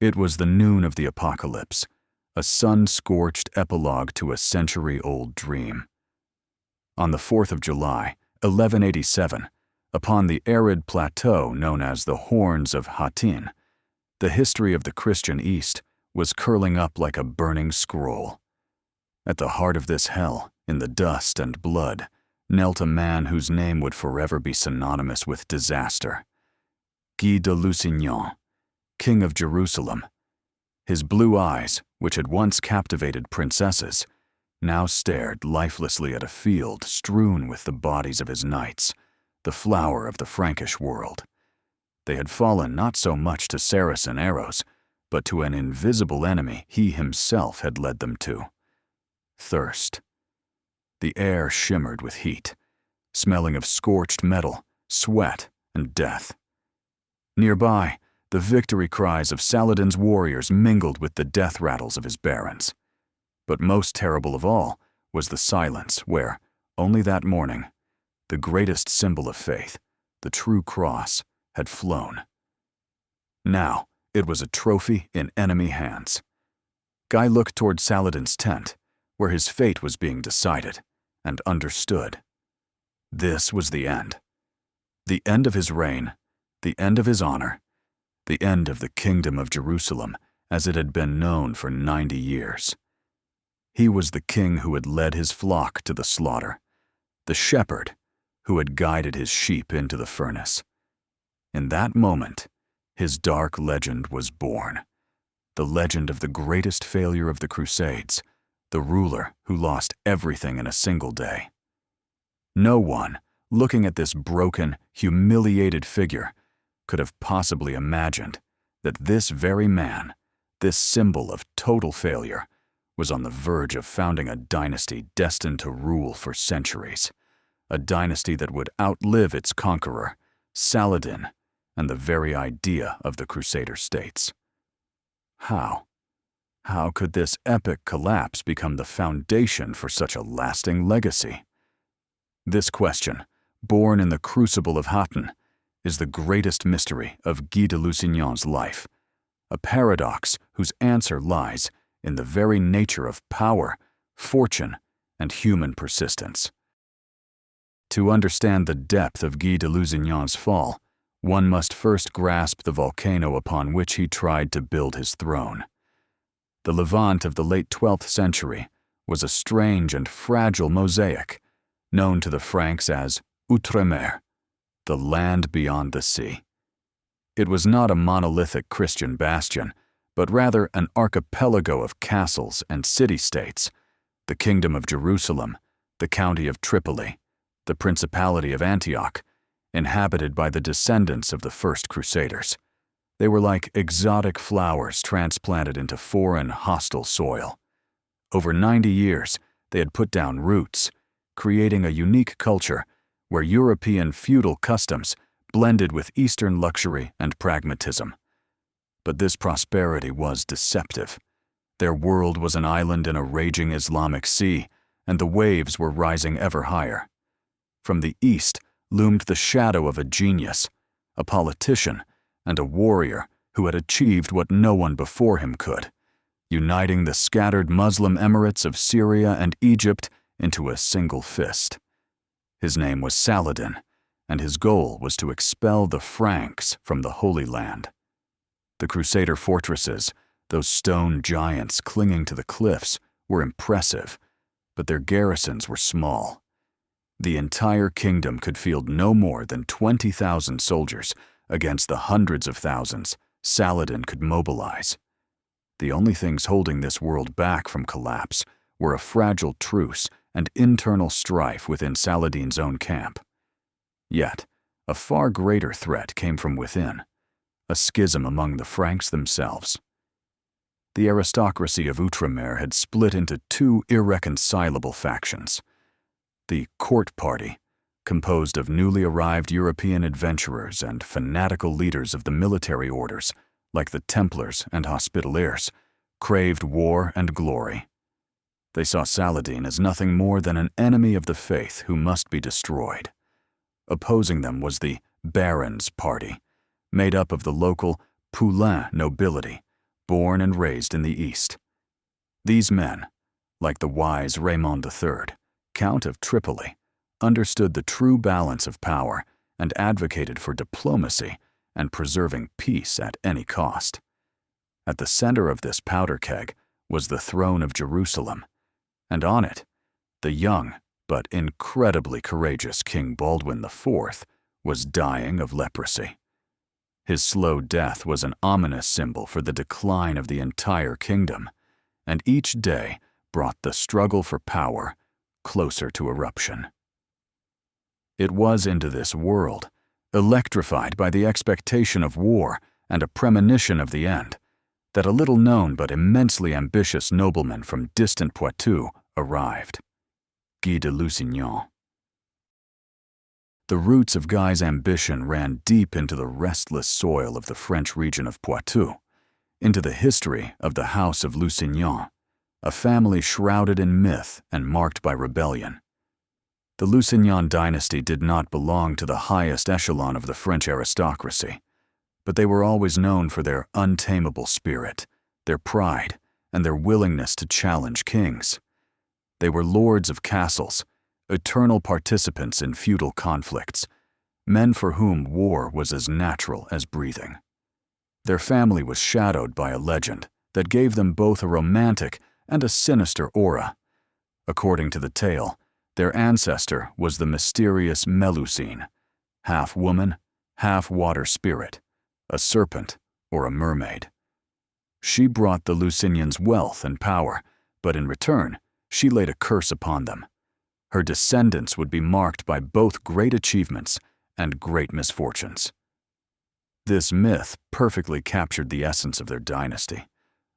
It was the noon of the apocalypse, a sun-scorched epilogue to a century-old dream. On the 4th of July, 1187, upon the arid plateau known as the Horns of Hattin, the history of the Christian East was curling up like a burning scroll. At the heart of this hell, in the dust and blood, knelt a man whose name would forever be synonymous with disaster. Guy de Lusignan, King of Jerusalem. His blue eyes, which had once captivated princesses, now stared lifelessly at a field strewn with the bodies of his knights, the flower of the Frankish world. They had fallen not so much to Saracen arrows, but to an invisible enemy he himself had led them to. Thirst. The air shimmered with heat, smelling of scorched metal, sweat, and death. Nearby, the victory cries of Saladin's warriors mingled with the death rattles of his barons. But most terrible of all was the silence where, only that morning, the greatest symbol of faith, the true cross, had flown. Now, it was a trophy in enemy hands. Guy looked toward Saladin's tent, where his fate was being decided, and understood. This was the end. The end of his reign, the end of his honor, the end of the kingdom of Jerusalem as it had been known for 90 years. He was the king who had led his flock to the slaughter, the shepherd who had guided his sheep into the furnace. In that moment, his dark legend was born, the legend of the greatest failure of the Crusades, the ruler who lost everything in a single day. No one, looking at this broken, humiliated figure, could have possibly imagined that this very man, this symbol of total failure, was on the verge of founding a dynasty destined to rule for centuries, a dynasty that would outlive its conqueror, Saladin, and the very idea of the Crusader states. How? How could this epic collapse become the foundation for such a lasting legacy? This question, born in the crucible of Hattin, is the greatest mystery of Guy de Lusignan's life, a paradox whose answer lies in the very nature of power, fortune, and human persistence. To understand the depth of Guy de Lusignan's fall, one must first grasp the volcano upon which he tried to build his throne. The Levant of the late 12th century was a strange and fragile mosaic, known to the Franks as Outremer, the land beyond the sea. It was not a monolithic Christian bastion, but rather an archipelago of castles and city-states, the Kingdom of Jerusalem, the County of Tripoli, the Principality of Antioch, inhabited by the descendants of the first Crusaders. They were like exotic flowers transplanted into foreign, hostile soil. Over 90 years, they had put down roots, creating a unique culture where European feudal customs blended with Eastern luxury and pragmatism. But this prosperity was deceptive. Their world was an island in a raging Islamic sea, and the waves were rising ever higher. From the east loomed the shadow of a genius, a politician, and a warrior who had achieved what no one before him could, uniting the scattered Muslim emirates of Syria and Egypt into a single fist. His name was Saladin, and his goal was to expel the Franks from the Holy Land. The Crusader fortresses, those stone giants clinging to the cliffs, were impressive, but their garrisons were small. The entire kingdom could field no more than 20,000 soldiers against the hundreds of thousands Saladin could mobilize. The only things holding this world back from collapse were a fragile truce and internal strife within Saladin's own camp. Yet, a far greater threat came from within, a schism among the Franks themselves. The aristocracy of Outremer had split into two irreconcilable factions. The court party, composed of newly arrived European adventurers and fanatical leaders of the military orders, like the Templars and Hospitallers, craved war and glory. They saw Saladin as nothing more than an enemy of the faith who must be destroyed. Opposing them was the Barons' party, made up of the local Poulain nobility, born and raised in the East. These men, like the wise Raymond III, Count of Tripoli, understood the true balance of power and advocated for diplomacy and preserving peace at any cost. At the center of this powder keg was the throne of Jerusalem, and on it, the young but incredibly courageous King Baldwin IV was dying of leprosy. His slow death was an ominous symbol for the decline of the entire kingdom, and each day brought the struggle for power closer to eruption. It was into this world, electrified by the expectation of war and a premonition of the end, that a little-known but immensely ambitious nobleman from distant Poitou arrived, Guy de Lusignan. The roots of Guy's ambition ran deep into the restless soil of the French region of Poitou, into the history of the House of Lusignan, a family shrouded in myth and marked by rebellion. The Lusignan dynasty did not belong to the highest echelon of the French aristocracy, but they were always known for their untamable spirit, their pride, and their willingness to challenge kings. They were lords of castles, eternal participants in feudal conflicts, men for whom war was as natural as breathing. Their family was shadowed by a legend that gave them both a romantic and a sinister aura. According to the tale, their ancestor was the mysterious Melusine, half woman, half water spirit, a serpent or a mermaid. She brought the Lusignans wealth and power, but in return, she laid a curse upon them. Her descendants would be marked by both great achievements and great misfortunes. This myth perfectly captured the essence of their dynasty,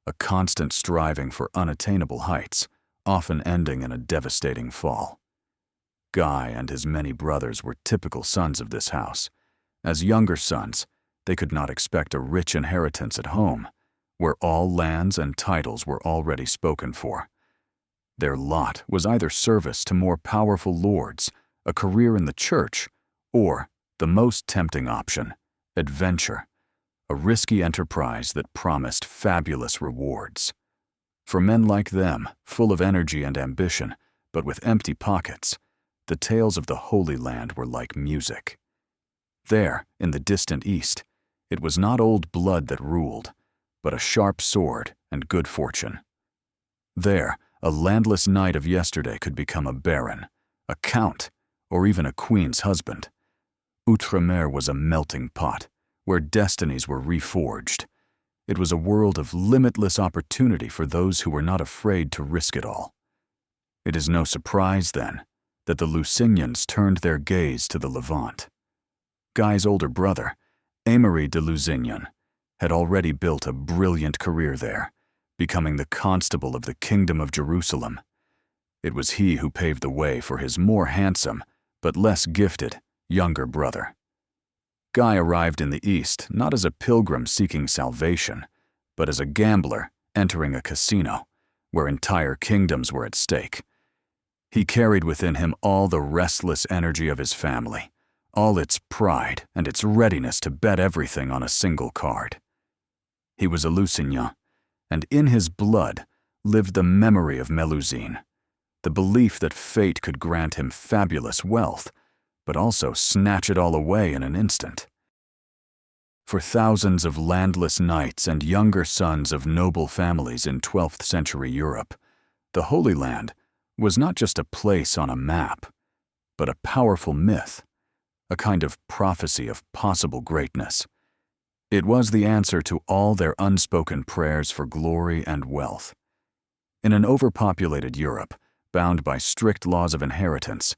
a constant striving for unattainable heights, often ending in a devastating fall. Guy and his many brothers were typical sons of this house. As younger sons, they could not expect a rich inheritance at home, where all lands and titles were already spoken for. Their lot was either service to more powerful lords, a career in the church, or, the most tempting option, adventure, a risky enterprise that promised fabulous rewards. For men like them, full of energy and ambition, but with empty pockets, the tales of the Holy Land were like music. There, in the distant East, it was not old blood that ruled, but a sharp sword and good fortune. There, a landless knight of yesterday could become a baron, a count, or even a queen's husband. Outremer was a melting pot, where destinies were reforged. It was a world of limitless opportunity for those who were not afraid to risk it all. It is no surprise, then, that the Lusignans turned their gaze to the Levant. Guy's older brother, Aymery de Lusignan, had already built a brilliant career there, becoming the constable of the Kingdom of Jerusalem. It was he who paved the way for his more handsome, but less gifted, younger brother. Guy arrived in the East not as a pilgrim seeking salvation, but as a gambler entering a casino, where entire kingdoms were at stake. He carried within him all the restless energy of his family, all its pride and its readiness to bet everything on a single card. He was a Lusignan, and in his blood lived the memory of Melusine, the belief that fate could grant him fabulous wealth, but also snatch it all away in an instant. For thousands of landless knights and younger sons of noble families in 12th century Europe, the Holy Land was not just a place on a map, but a powerful myth, a kind of prophecy of possible greatness. It was the answer to all their unspoken prayers for glory and wealth. In an overpopulated Europe, bound by strict laws of inheritance,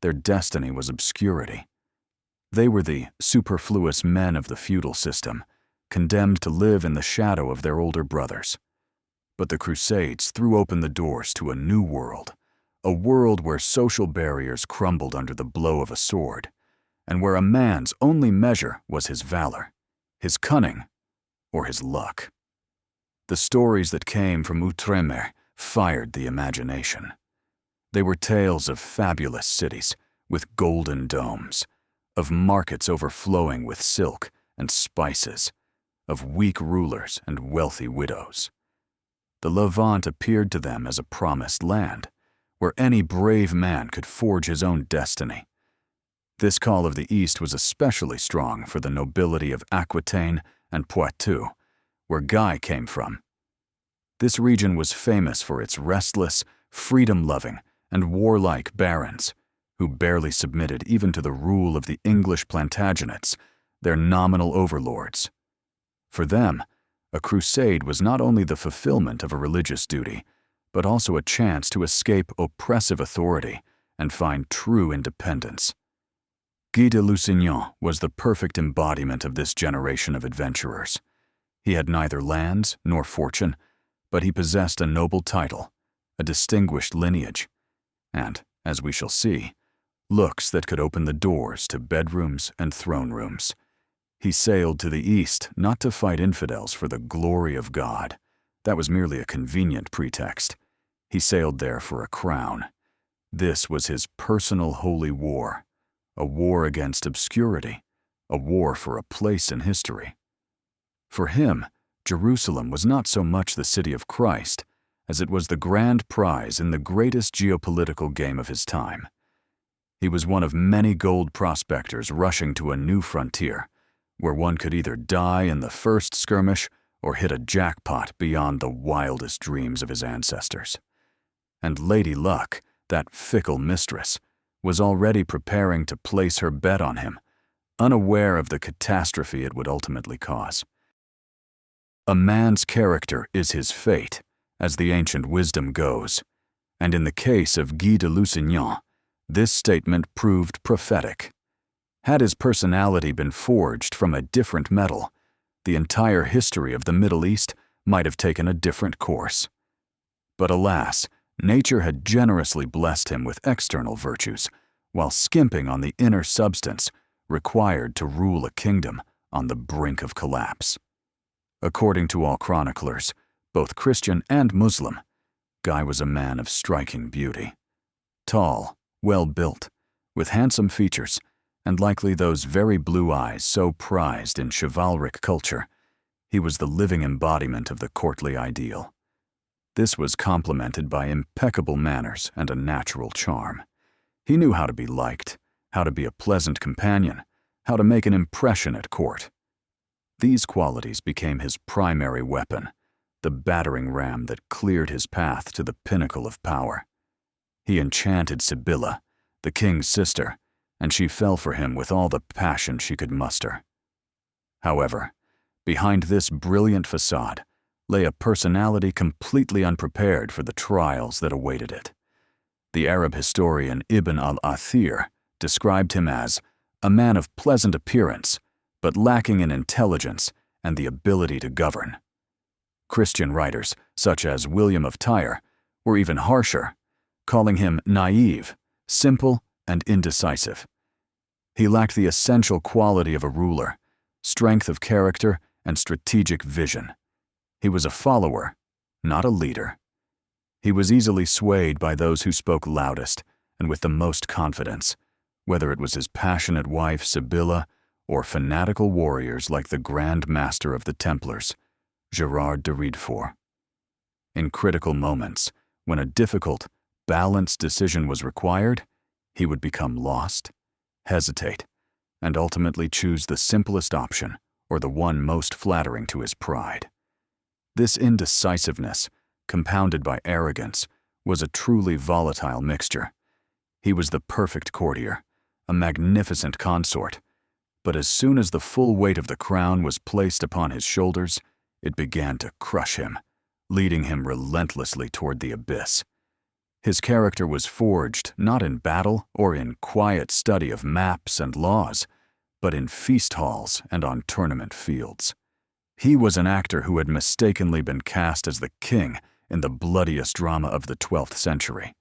their destiny was obscurity. They were the superfluous men of the feudal system, condemned to live in the shadow of their older brothers. But the Crusades threw open the doors to a new world, a world where social barriers crumbled under the blow of a sword, and where a man's only measure was his valor, his cunning, or his luck. The stories that came from Outremer fired the imagination. They were tales of fabulous cities with golden domes, of markets overflowing with silk and spices, of weak rulers and wealthy widows. The Levant appeared to them as a promised land, where any brave man could forge his own destiny. This call of the East was especially strong for the nobility of Aquitaine and Poitou, where Guy came from. This region was famous for its restless, freedom-loving, and warlike barons, who barely submitted even to the rule of the English Plantagenets, their nominal overlords. For them, a crusade was not only the fulfillment of a religious duty, but also a chance to escape oppressive authority and find true independence. Guy de Lusignan was the perfect embodiment of this generation of adventurers. He had neither lands nor fortune, but he possessed a noble title, a distinguished lineage, and, as we shall see, looks that could open the doors to bedrooms and throne rooms. He sailed to the east not to fight infidels for the glory of God. That was merely a convenient pretext. He sailed there for a crown. This was his personal holy war, a war against obscurity, a war for a place in history. For him, Jerusalem was not so much the city of Christ as it was the grand prize in the greatest geopolitical game of his time. He was one of many gold prospectors rushing to a new frontier, where one could either die in the first skirmish or hit a jackpot beyond the wildest dreams of his ancestors. And Lady Luck, that fickle mistress, was already preparing to place her bet on him, unaware of the catastrophe it would ultimately cause. A man's character is his fate, as the ancient wisdom goes, and in the case of Guy de Lusignan, this statement proved prophetic. Had his personality been forged from a different metal, the entire history of the Middle East might have taken a different course. But alas, nature had generously blessed him with external virtues, while skimping on the inner substance required to rule a kingdom on the brink of collapse. According to all chroniclers, both Christian and Muslim, Guy was a man of striking beauty. Tall, well-built, with handsome features, and likely those very blue eyes so prized in chivalric culture, he was the living embodiment of the courtly ideal. This was complemented by impeccable manners and a natural charm. He knew how to be liked, how to be a pleasant companion, how to make an impression at court. These qualities became his primary weapon, the battering ram that cleared his path to the pinnacle of power. He enchanted Sibylla, the king's sister, and she fell for him with all the passion she could muster. However, behind this brilliant facade lay a personality completely unprepared for the trials that awaited it. The Arab historian Ibn al-Athir described him as a man of pleasant appearance, but lacking in intelligence and the ability to govern. Christian writers, such as William of Tyre, were even harsher, calling him naive, simple, and indecisive. He lacked the essential quality of a ruler, strength of character, and strategic vision. He was a follower, not a leader. He was easily swayed by those who spoke loudest and with the most confidence, whether it was his passionate wife Sibylla or fanatical warriors like the Grand Master of the Templars, Gerard de Riedfort. In critical moments, when a difficult, balanced decision was required, he would become lost, hesitate, and ultimately choose the simplest option or the one most flattering to his pride. This indecisiveness, compounded by arrogance, was a truly volatile mixture. He was the perfect courtier, a magnificent consort, but as soon as the full weight of the crown was placed upon his shoulders, it began to crush him, leading him relentlessly toward the abyss. His character was forged not in battle or in quiet study of maps and laws, but in feast halls and on tournament fields. He was an actor who had mistakenly been cast as the king in the bloodiest drama of the 12th century,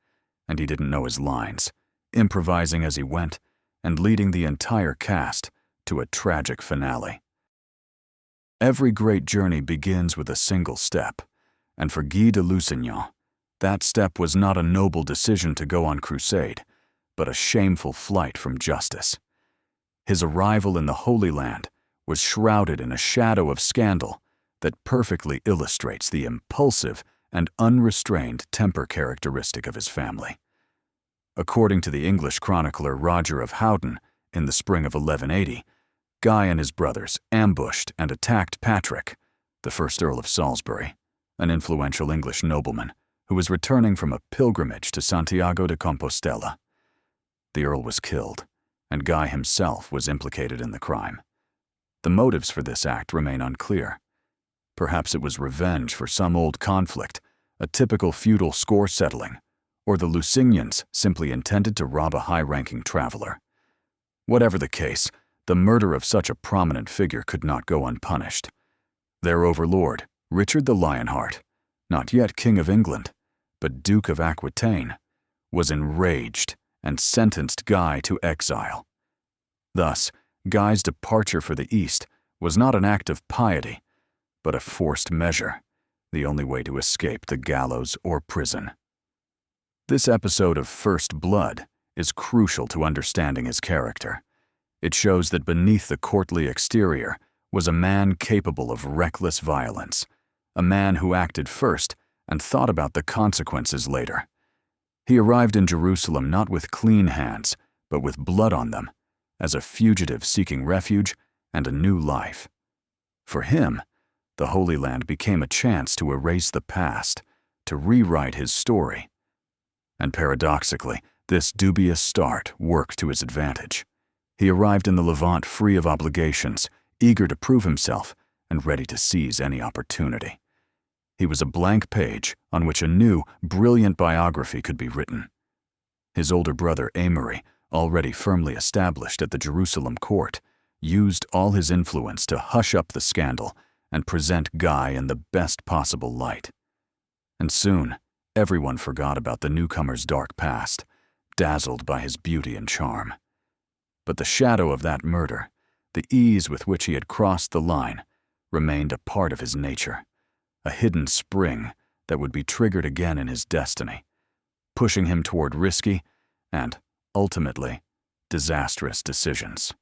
and he didn't know his lines, improvising as he went and leading the entire cast to a tragic finale. Every great journey begins with a single step, and for Guy de Lusignan, that step was not a noble decision to go on crusade, but a shameful flight from justice. His arrival in the Holy Land, was shrouded in a shadow of scandal that perfectly illustrates the impulsive and unrestrained temper characteristic of his family. According to the English chronicler Roger of Howden, in the spring of 1180, Guy and his brothers ambushed and attacked Patrick, the first Earl of Salisbury, an influential English nobleman who was returning from a pilgrimage to Santiago de Compostela. The Earl was killed, and Guy himself was implicated in the crime. The motives for this act remain unclear. Perhaps it was revenge for some old conflict, a typical feudal score settling, or the Lusignans simply intended to rob a high-ranking traveler. Whatever the case, the murder of such a prominent figure could not go unpunished. Their overlord, Richard the Lionheart, not yet King of England, but Duke of Aquitaine, was enraged and sentenced Guy to exile. Thus, Guy's departure for the East was not an act of piety, but a forced measure, the only way to escape the gallows or prison. This episode of First Blood is crucial to understanding his character. It shows that beneath the courtly exterior was a man capable of reckless violence, a man who acted first and thought about the consequences later. He arrived in Jerusalem not with clean hands, but with blood on them, as a fugitive seeking refuge and a new life. For him, the Holy Land became a chance to erase the past, to rewrite his story. And paradoxically, this dubious start worked to his advantage. He arrived in the Levant free of obligations, eager to prove himself and ready to seize any opportunity. He was a blank page on which a new, brilliant biography could be written. His older brother Amory, already firmly established at the Jerusalem court, used all his influence to hush up the scandal and present Guy in the best possible light. And soon, everyone forgot about the newcomer's dark past, dazzled by his beauty and charm. But the shadow of that murder, the ease with which he had crossed the line, remained a part of his nature, a hidden spring that would be triggered again in his destiny, pushing him toward risky and, ultimately, disastrous decisions.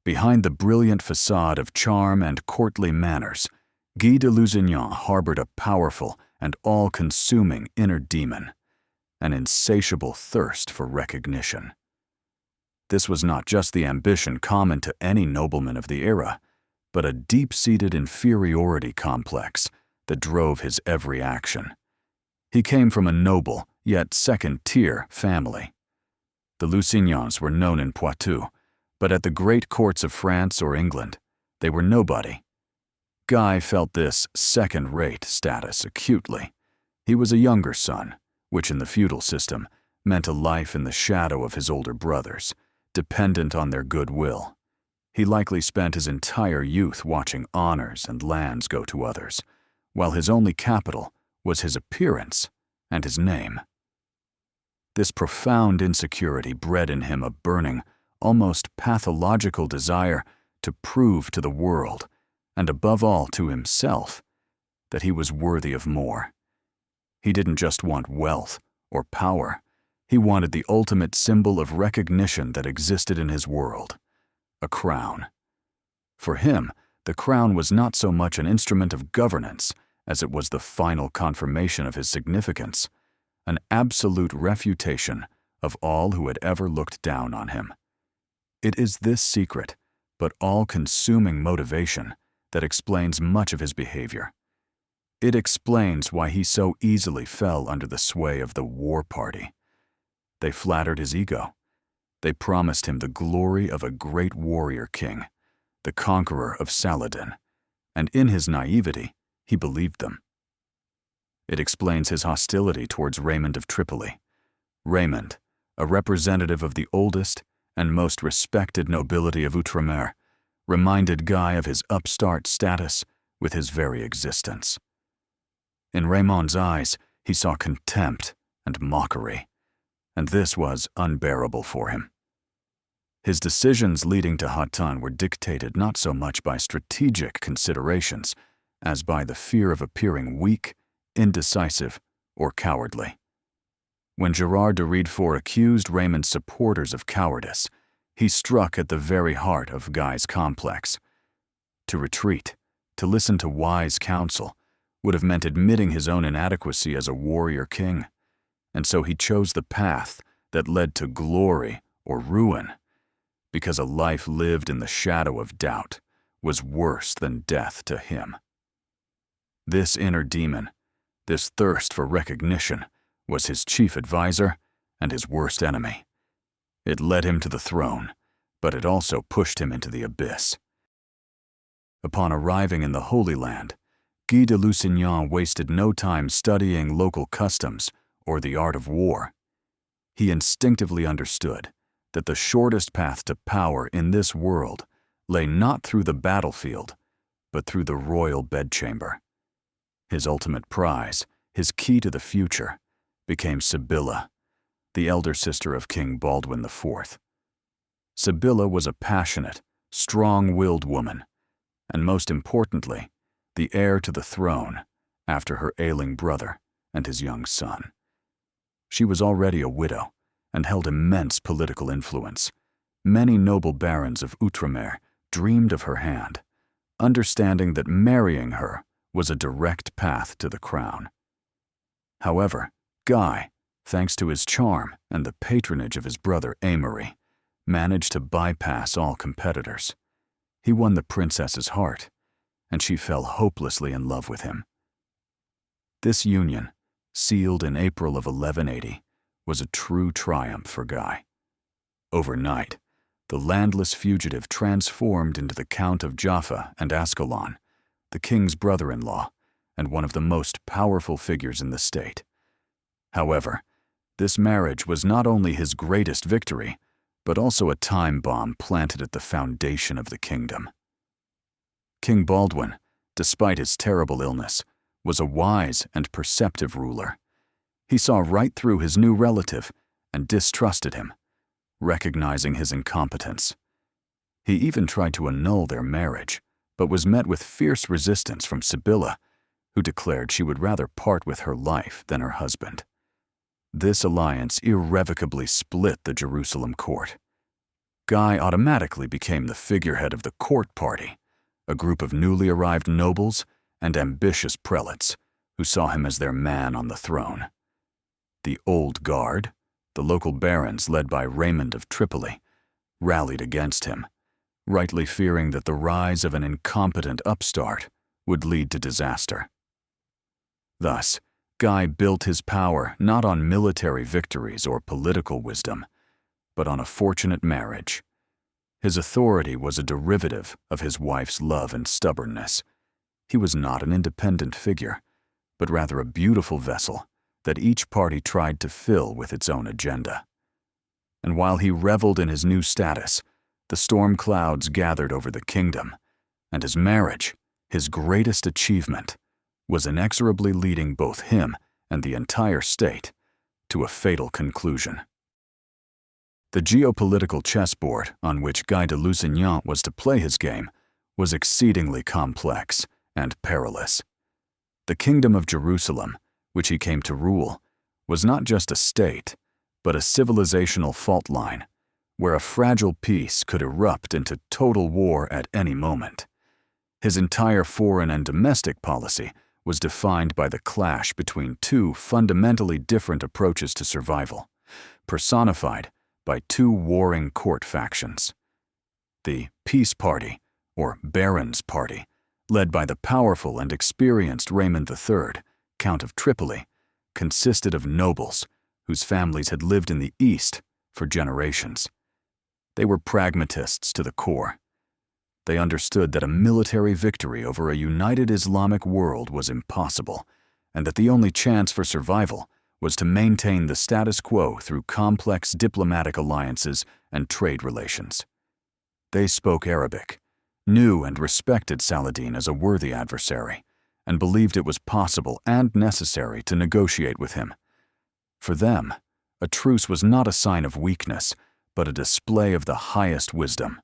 Behind the brilliant facade of charm and courtly manners, Guy de Lusignan harbored a powerful and all-consuming inner demon, an insatiable thirst for recognition. This was not just the ambition common to any nobleman of the era, but a deep-seated inferiority complex that drove his every action. He came from a noble, yet second-tier family. The Lusignans were known in Poitou, but at the great courts of France or England, they were nobody. Guy felt this second-rate status acutely. He was a younger son, which in the feudal system meant a life in the shadow of his older brothers, dependent on their goodwill. He likely spent his entire youth watching honors and lands go to others, while his only capital was his appearance and his name. This profound insecurity bred in him a burning, almost pathological desire to prove to the world, and above all to himself, that he was worthy of more. He didn't just want wealth or power. He wanted the ultimate symbol of recognition that existed in his world, a crown. For him, the crown was not so much an instrument of governance as it was the final confirmation of his significance, an absolute refutation of all who had ever looked down on him. It is this secret, but all-consuming motivation that explains much of his behavior. It explains why he so easily fell under the sway of the war party. They flattered his ego. They promised him the glory of a great warrior king, the conqueror of Saladin, and in his naivety, he believed them. It explains his hostility towards Raymond of Tripoli. Raymond, a representative of the oldest and most respected nobility of Outremer, reminded Guy of his upstart status with his very existence. In Raymond's eyes, he saw contempt and mockery, and this was unbearable for him. His decisions leading to Hattin were dictated not so much by strategic considerations as by the fear of appearing weak, indecisive, or cowardly. When Gerard de Riedfort accused Raymond's supporters of cowardice, he struck at the very heart of Guy's complex. To retreat, to listen to wise counsel, would have meant admitting his own inadequacy as a warrior king, and so he chose the path that led to glory or ruin, because a life lived in the shadow of doubt was worse than death to him. This inner demon, this thirst for recognition, was his chief advisor and his worst enemy. It led him to the throne, but it also pushed him into the abyss. Upon arriving in the Holy Land, Guy de Lusignan wasted no time studying local customs or the art of war. He instinctively understood that the shortest path to power in this world lay not through the battlefield, but through the royal bedchamber. His ultimate prize, his key to the future, became Sibylla, the elder sister of King Baldwin IV. Sibylla was a passionate, strong-willed woman, and most importantly, the heir to the throne after her ailing brother and his young son. She was already a widow and held immense political influence. Many noble barons of Outremer dreamed of her hand, understanding that marrying her was a direct path to the crown. However, Guy, thanks to his charm and the patronage of his brother Aimery, managed to bypass all competitors. He won the princess's heart, and she fell hopelessly in love with him. This union, sealed in April of 1180, was a true triumph for Guy. Overnight, the landless fugitive transformed into the Count of Jaffa and Ascalon, the king's brother-in-law, and one of the most powerful figures in the state. However, this marriage was not only his greatest victory, but also a time bomb planted at the foundation of the kingdom. King Baldwin, despite his terrible illness, was a wise and perceptive ruler. He saw right through his new relative and distrusted him, recognizing his incompetence. He even tried to annul their marriage, but was met with fierce resistance from Sibylla, who declared she would rather part with her life than her husband. This alliance irrevocably split the Jerusalem court. Guy automatically became the figurehead of the court party, a group of newly arrived nobles and ambitious prelates who saw him as their man on the throne. The Old Guard, the local barons led by Raymond of Tripoli, rallied against him, rightly fearing that the rise of an incompetent upstart would lead to disaster. Thus, Guy built his power not on military victories or political wisdom, but on a fortunate marriage. His authority was a derivative of his wife's love and stubbornness. He was not an independent figure, but rather a beautiful vessel that each party tried to fill with its own agenda. And while he reveled in his new status, the storm clouds gathered over the kingdom, and his marriage, his greatest achievement, was inexorably leading both him and the entire state to a fatal conclusion. The geopolitical chessboard on which Guy de Lusignan was to play his game was exceedingly complex and perilous. The Kingdom of Jerusalem, which he came to rule, was not just a state, but a civilizational fault line, where a fragile peace could erupt into total war at any moment. His entire foreign and domestic policy was defined by the clash between two fundamentally different approaches to survival, personified by two warring court factions. The Peace Party, or Barons' Party, led by the powerful and experienced Raymond III, Count of Tripoli, consisted of nobles whose families had lived in the East for generations. They were pragmatists to the core. They understood that a military victory over a united Islamic world was impossible, and that the only chance for survival was to maintain the status quo through complex diplomatic alliances and trade relations. They spoke Arabic, knew and respected Saladin as a worthy adversary, and believed it was possible and necessary to negotiate with him. For them, a truce was not a sign of weakness, but a display of the highest wisdom.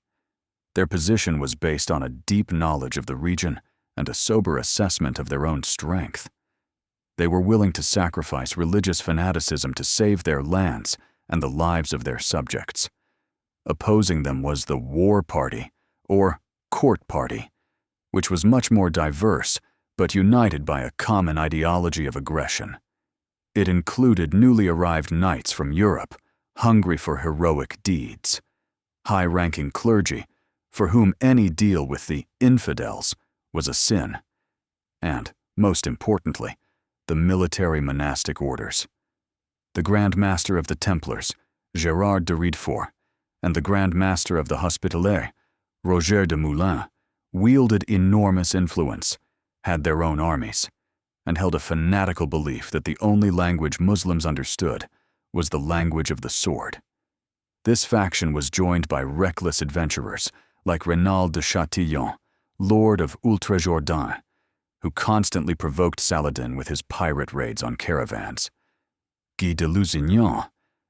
Their position was based on a deep knowledge of the region and a sober assessment of their own strength. They were willing to sacrifice religious fanaticism to save their lands and the lives of their subjects. Opposing them was the war party, or court party, which was much more diverse but united by a common ideology of aggression. It included newly arrived knights from Europe, hungry for heroic deeds, high-ranking clergy, for whom any deal with the infidels was a sin, and, most importantly, the military monastic orders. The Grand Master of the Templars, Gérard de Riedfort, and the Grand Master of the Hospitallers, Roger de Moulins, wielded enormous influence, had their own armies, and held a fanatical belief that the only language Muslims understood was the language of the sword. This faction was joined by reckless adventurers like Renaud de Chatillon, Lord of Ultra-Jourdain, who constantly provoked Saladin with his pirate raids on caravans. Guy de Lusignan,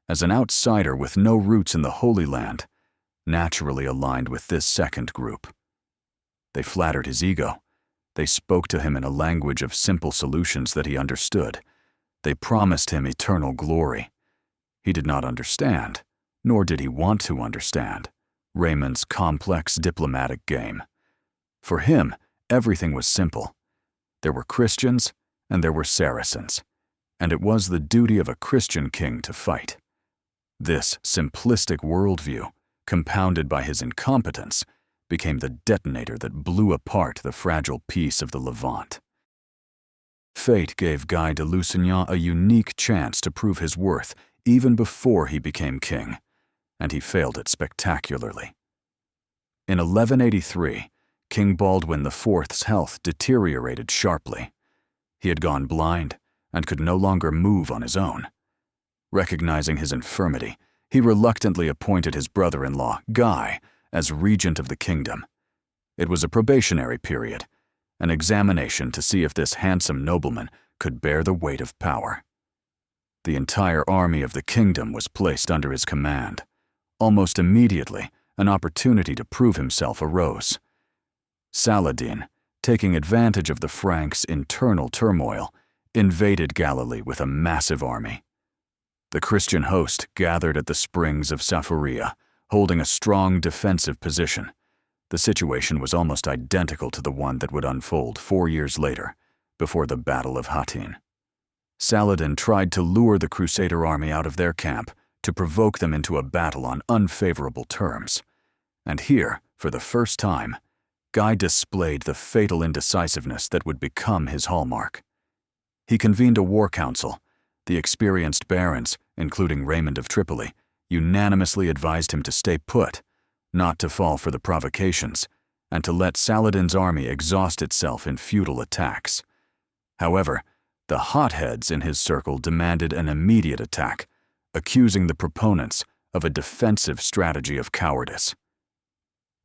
as an outsider with no roots in the Holy Land, naturally aligned with this second group. They flattered his ego. They spoke to him in a language of simple solutions that he understood. They promised him eternal glory. He did not understand, nor did he want to understand, Raymond's complex diplomatic game. For him, everything was simple. There were Christians and there were Saracens, and it was the duty of a Christian king to fight. This simplistic worldview, compounded by his incompetence, became the detonator that blew apart the fragile peace of the Levant. Fate gave Guy de Lusignan a unique chance to prove his worth even before he became king, and he failed it spectacularly. In 1183, King Baldwin IV's health deteriorated sharply. He had gone blind and could no longer move on his own. Recognizing his infirmity, he reluctantly appointed his brother-in-law, Guy, as regent of the kingdom. It was a probationary period, an examination to see if this handsome nobleman could bear the weight of power. The entire army of the kingdom was placed under his command. Almost immediately, an opportunity to prove himself arose. Saladin, taking advantage of the Franks' internal turmoil, invaded Galilee with a massive army. The Christian host gathered at the springs of Safaria, holding a strong defensive position. The situation was almost identical to the one that would unfold 4 years later, before the Battle of Hattin. Saladin tried to lure the Crusader army out of their camp to provoke them into a battle on unfavorable terms. And here, for the first time, Guy displayed the fatal indecisiveness that would become his hallmark. He convened a war council. The experienced barons, including Raymond of Tripoli, unanimously advised him to stay put, not to fall for the provocations, and to let Saladin's army exhaust itself in futile attacks. However, the hotheads in his circle demanded an immediate attack, accusing the proponents of a defensive strategy of cowardice.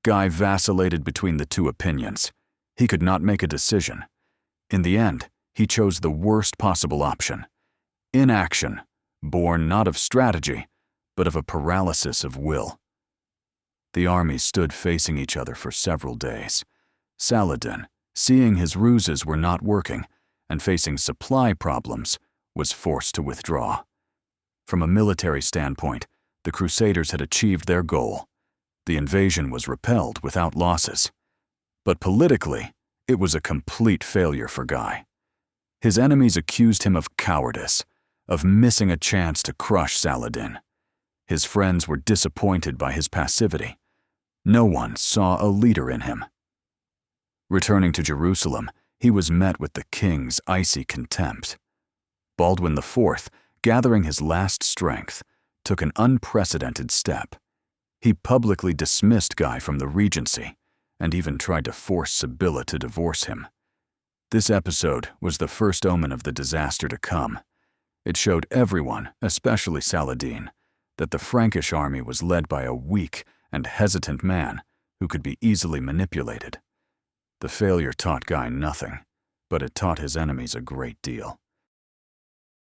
Guy vacillated between the two opinions. He could not make a decision. In the end, he chose the worst possible option: inaction, born not of strategy, but of a paralysis of will. The armies stood facing each other for several days. Saladin, seeing his ruses were not working and facing supply problems, was forced to withdraw. From a military standpoint, the Crusaders had achieved their goal. The invasion was repelled without losses. But politically, it was a complete failure for Guy. His enemies accused him of cowardice, of missing a chance to crush Saladin. His friends were disappointed by his passivity. No one saw a leader in him. Returning to Jerusalem, he was met with the king's icy contempt. Baldwin IV, gathering his last strength, took an unprecedented step. He publicly dismissed Guy from the regency and even tried to force Sibylla to divorce him. This episode was the first omen of the disaster to come. It showed everyone, especially Saladin, that the Frankish army was led by a weak and hesitant man who could be easily manipulated. The failure taught Guy nothing, but it taught his enemies a great deal.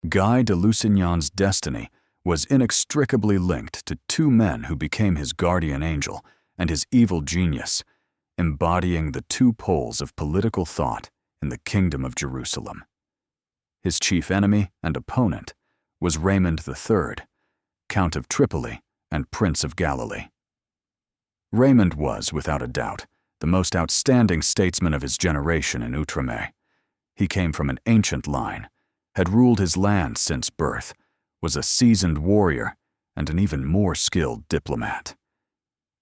Guy de Lusignan's destiny was inextricably linked to two men who became his guardian angel and his evil genius, embodying the two poles of political thought in the Kingdom of Jerusalem. His chief enemy and opponent was Raymond III, Count of Tripoli and Prince of Galilee. Raymond was, without a doubt, the most outstanding statesman of his generation in Outremer. He came from an ancient line, had ruled his land since birth, was a seasoned warrior, and an even more skilled diplomat.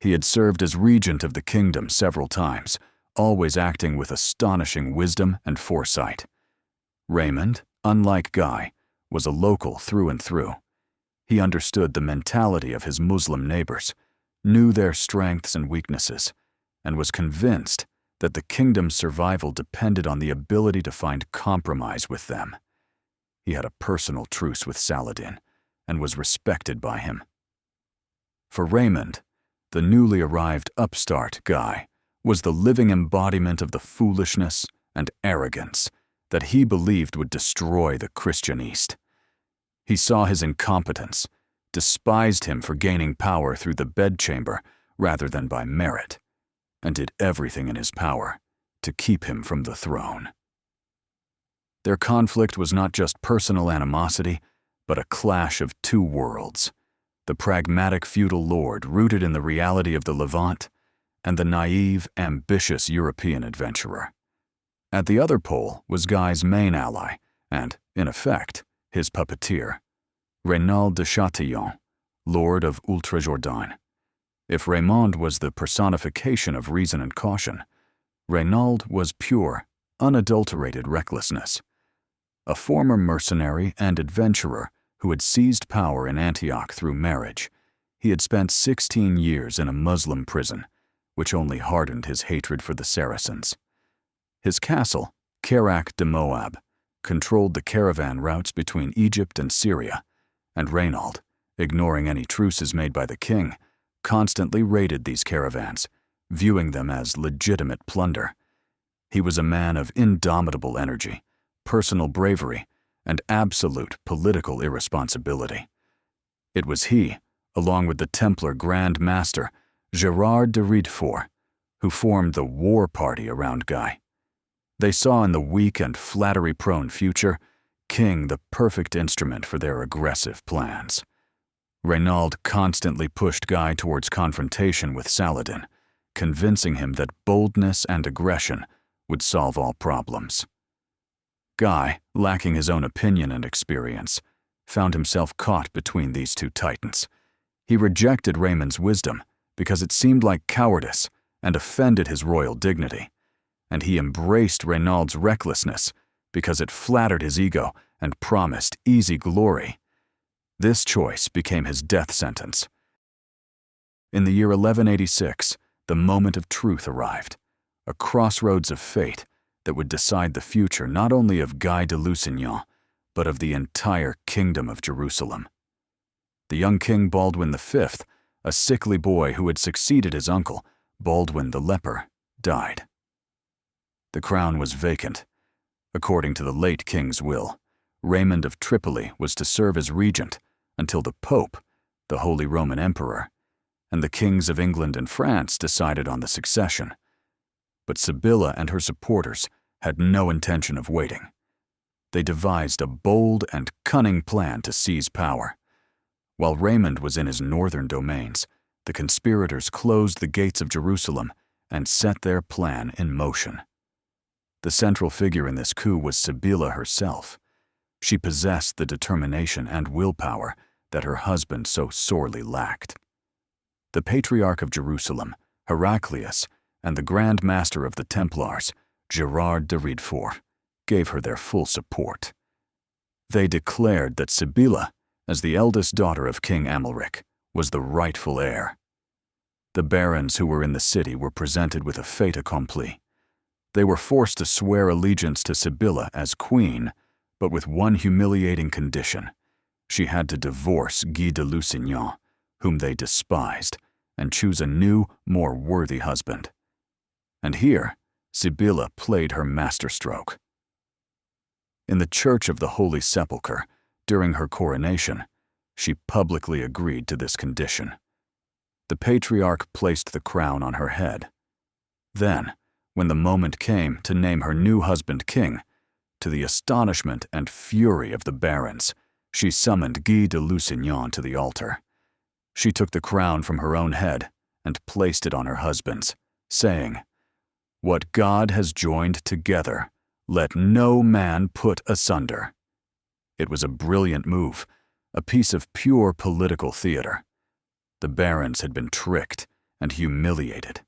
He had served as regent of the kingdom several times, always acting with astonishing wisdom and foresight. Raymond, unlike Guy, was a local through and through. He understood the mentality of his Muslim neighbors, knew their strengths and weaknesses, and was convinced that the kingdom's survival depended on the ability to find compromise with them. He had a personal truce with Saladin and was respected by him. For Raymond, the newly arrived upstart Guy was the living embodiment of the foolishness and arrogance that he believed would destroy the Christian East. He saw his incompetence, despised him for gaining power through the bedchamber rather than by merit, and did everything in his power to keep him from the throne. Their conflict was not just personal animosity, but a clash of two worlds: the pragmatic feudal lord rooted in the reality of the Levant, and the naive, ambitious European adventurer. At the other pole was Guy's main ally, and, in effect, his puppeteer, Reynald de Chatillon, Lord of Ultra-Jourdain. If Raymond was the personification of reason and caution, Reynald was pure, unadulterated recklessness. A former mercenary and adventurer who had seized power in Antioch through marriage, he had spent 16 years in a Muslim prison, which only hardened his hatred for the Saracens. His castle, Kerak de Moab, controlled the caravan routes between Egypt and Syria, and Reynald, ignoring any truces made by the king, constantly raided these caravans, viewing them as legitimate plunder. He was a man of indomitable energy, personal bravery, and absolute political irresponsibility. It was he, along with the Templar Grand Master, Gerard de Riedefort, who formed the war party around Guy. They saw in the weak and flattery-prone future king the perfect instrument for their aggressive plans. Reynald constantly pushed Guy towards confrontation with Saladin, convincing him that boldness and aggression would solve all problems. Guy, lacking his own opinion and experience, found himself caught between these two titans. He rejected Raymond's wisdom because it seemed like cowardice and offended his royal dignity, and he embraced Reynald's recklessness because it flattered his ego and promised easy glory. This choice became his death sentence. In the year 1186, the moment of truth arrived, a crossroads of fate that would decide the future not only of Guy de Lusignan, but of the entire kingdom of Jerusalem. The young king Baldwin V, a sickly boy who had succeeded his uncle, Baldwin the Leper, died. The crown was vacant. According to the late king's will, Raymond of Tripoli was to serve as regent until the Pope, the Holy Roman Emperor, and the kings of England and France decided on the succession. But Sibylla and her supporters had no intention of waiting. They devised a bold and cunning plan to seize power. While Raymond was in his northern domains, the conspirators closed the gates of Jerusalem and set their plan in motion. The central figure in this coup was Sibylla herself. She possessed the determination and willpower that her husband so sorely lacked. The Patriarch of Jerusalem, Heraclius, and the Grand Master of the Templars, Gerard de Riedefort, gave her their full support. They declared that Sibylla, as the eldest daughter of King Amalric, was the rightful heir. The barons who were in the city were presented with a fait accompli. They were forced to swear allegiance to Sibylla as queen, but with one humiliating condition. She had to divorce Guy de Lusignan, whom they despised, and choose a new, more worthy husband. And here, Sibylla played her masterstroke. In the Church of the Holy Sepulchre, during her coronation, she publicly agreed to this condition. The patriarch placed the crown on her head. Then, when the moment came to name her new husband king, to the astonishment and fury of the barons, she summoned Guy de Lusignan to the altar. She took the crown from her own head and placed it on her husband's, saying, "What God has joined together, let no man put asunder." It was a brilliant move, a piece of pure political theater. The barons had been tricked and humiliated.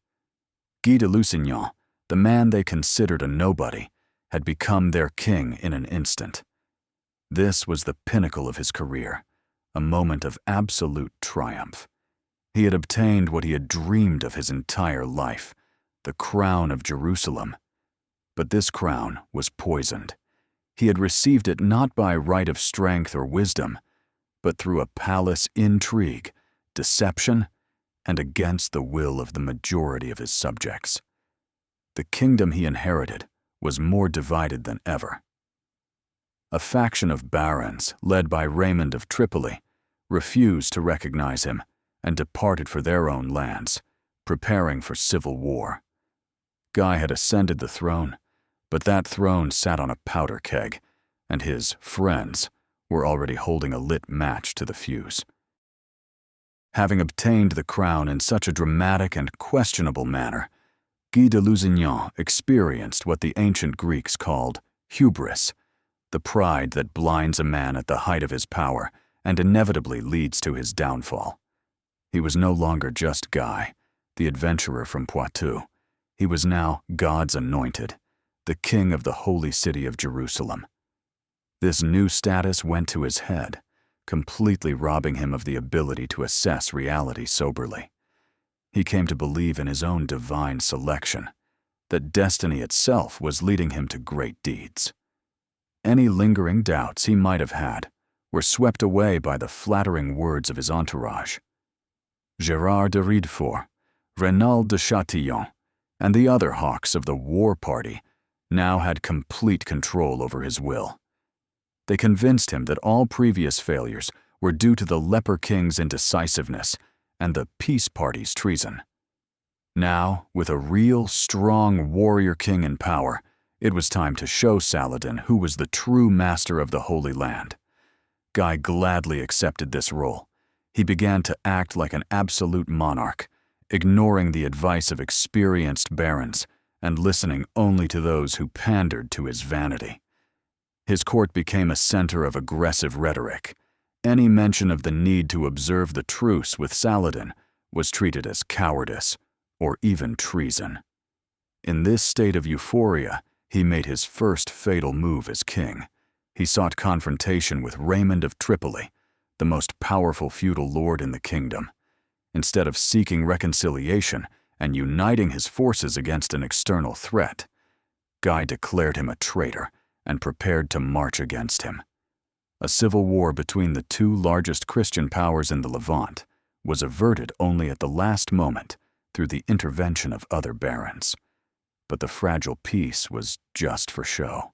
Guy de Lusignan, the man they considered a nobody, had become their king in an instant. This was the pinnacle of his career, a moment of absolute triumph. He had obtained what he had dreamed of his entire life, the crown of Jerusalem. But this crown was poisoned. He had received it not by right of strength or wisdom, but through a palace intrigue, deception, and against the will of the majority of his subjects. The kingdom he inherited was more divided than ever. A faction of barons, led by Raymond of Tripoli, refused to recognize him and departed for their own lands, preparing for civil war. Guy had ascended the throne, but that throne sat on a powder keg, and his friends were already holding a lit match to the fuse. Having obtained the crown in such a dramatic and questionable manner, Guy de Lusignan experienced what the ancient Greeks called hubris, the pride that blinds a man at the height of his power and inevitably leads to his downfall. He was no longer just Guy, the adventurer from Poitou. He was now God's anointed, the king of the holy city of Jerusalem. This new status went to his head, completely robbing him of the ability to assess reality soberly. He came to believe in his own divine selection, that destiny itself was leading him to great deeds. Any lingering doubts he might have had were swept away by the flattering words of his entourage. Gérard de Riedefort, Renaud de Châtillon, and the other hawks of the war party now had complete control over his will. They convinced him that all previous failures were due to the leper king's indecisiveness and the peace party's treason. Now, with a real, strong warrior king in power, it was time to show Saladin who was the true master of the Holy Land. Guy gladly accepted this role. He began to act like an absolute monarch, ignoring the advice of experienced barons and listening only to those who pandered to his vanity. His court became a center of aggressive rhetoric. Any mention of the need to observe the truce with Saladin was treated as cowardice or even treason. In this state of euphoria, he made his first fatal move as king. He sought confrontation with Raymond of Tripoli, the most powerful feudal lord in the kingdom. Instead of seeking reconciliation and uniting his forces against an external threat, Guy declared him a traitor and prepared to march against him. A civil war between the two largest Christian powers in the Levant was averted only at the last moment through the intervention of other barons. But the fragile peace was just for show.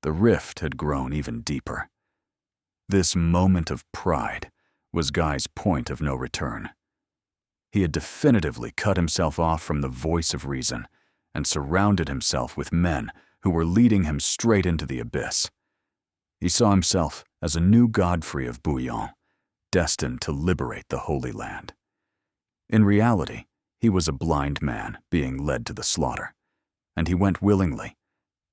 The rift had grown even deeper. This moment of pride was Guy's point of no return. He had definitively cut himself off from the voice of reason and surrounded himself with men who were leading him straight into the abyss. He saw himself as a new Godfrey of Bouillon, destined to liberate the Holy Land. In reality, he was a blind man being led to the slaughter, and he went willingly,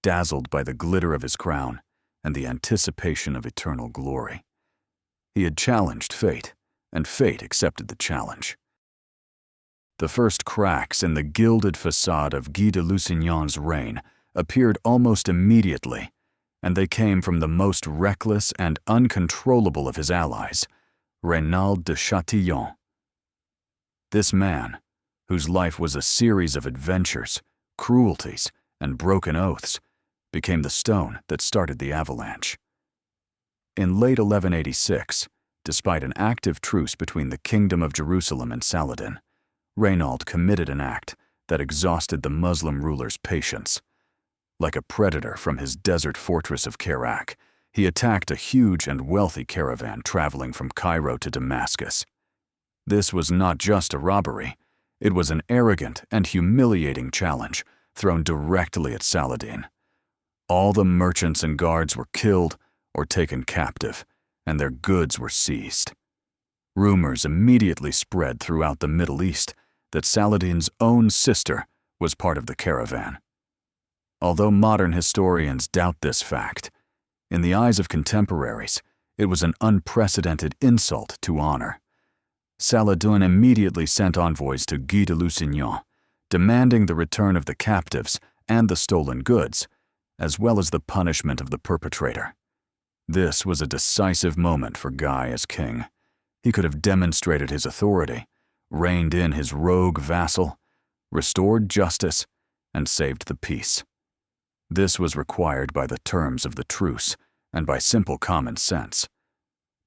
dazzled by the glitter of his crown and the anticipation of eternal glory. He had challenged fate, and fate accepted the challenge. The first cracks in the gilded facade of Guy de Lusignan's reign appeared almost immediately, and they came from the most reckless and uncontrollable of his allies, Renaud de Châtillon. This man, whose life was a series of adventures, cruelties, and broken oaths, became the stone that started the avalanche. In late 1186, despite an active truce between the Kingdom of Jerusalem and Saladin, Renaud committed an act that exhausted the Muslim ruler's patience. Like a predator from his desert fortress of Kerak, he attacked a huge and wealthy caravan traveling from Cairo to Damascus. This was not just a robbery, it was an arrogant and humiliating challenge thrown directly at Saladin. All the merchants and guards were killed or taken captive, and their goods were seized. Rumors immediately spread throughout the Middle East that Saladin's own sister was part of the caravan. Although modern historians doubt this fact, in the eyes of contemporaries, it was an unprecedented insult to honor. Saladin immediately sent envoys to Guy de Lusignan, demanding the return of the captives and the stolen goods, as well as the punishment of the perpetrator. This was a decisive moment for Guy as king. He could have demonstrated his authority, reined in his rogue vassal, restored justice, and saved the peace. This was required by the terms of the truce and by simple common sense.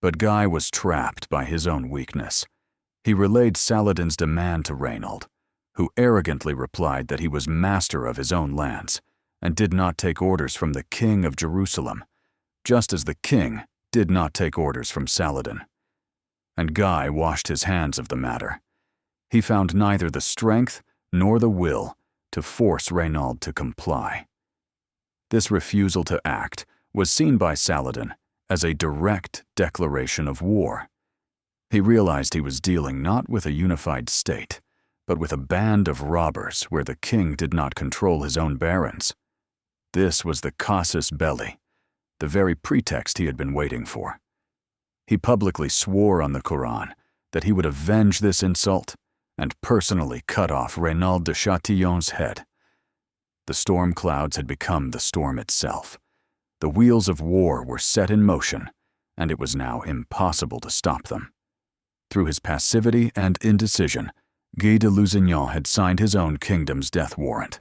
But Guy was trapped by his own weakness. He relayed Saladin's demand to Reynold, who arrogantly replied that he was master of his own lands and did not take orders from the king of Jerusalem, just as the king did not take orders from Saladin. And Guy washed his hands of the matter. He found neither the strength nor the will to force Reynold to comply. This refusal to act was seen by Saladin as a direct declaration of war. He realized he was dealing not with a unified state, but with a band of robbers where the king did not control his own barons. This was the casus belli, the very pretext he had been waiting for. He publicly swore on the Quran that he would avenge this insult and personally cut off Reynold de Chatillon's head. The storm clouds had become the storm itself. The wheels of war were set in motion, and it was now impossible to stop them. Through his passivity and indecision, Guy de Lusignan had signed his own kingdom's death warrant.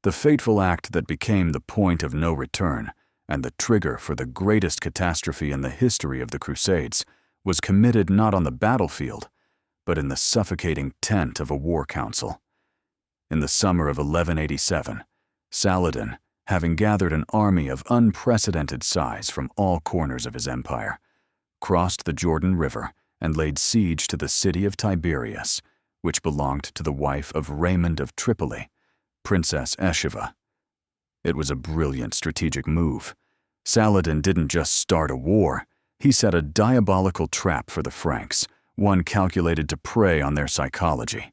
The fateful act that became the point of no return and the trigger for the greatest catastrophe in the history of the Crusades was committed not on the battlefield, but in the suffocating tent of a war council. In the summer of 1187, Saladin, having gathered an army of unprecedented size from all corners of his empire, crossed the Jordan River and laid siege to the city of Tiberias, which belonged to the wife of Raymond of Tripoli, Princess Esheva. It was a brilliant strategic move. Saladin didn't just start a war, he set a diabolical trap for the Franks, one calculated to prey on their psychology.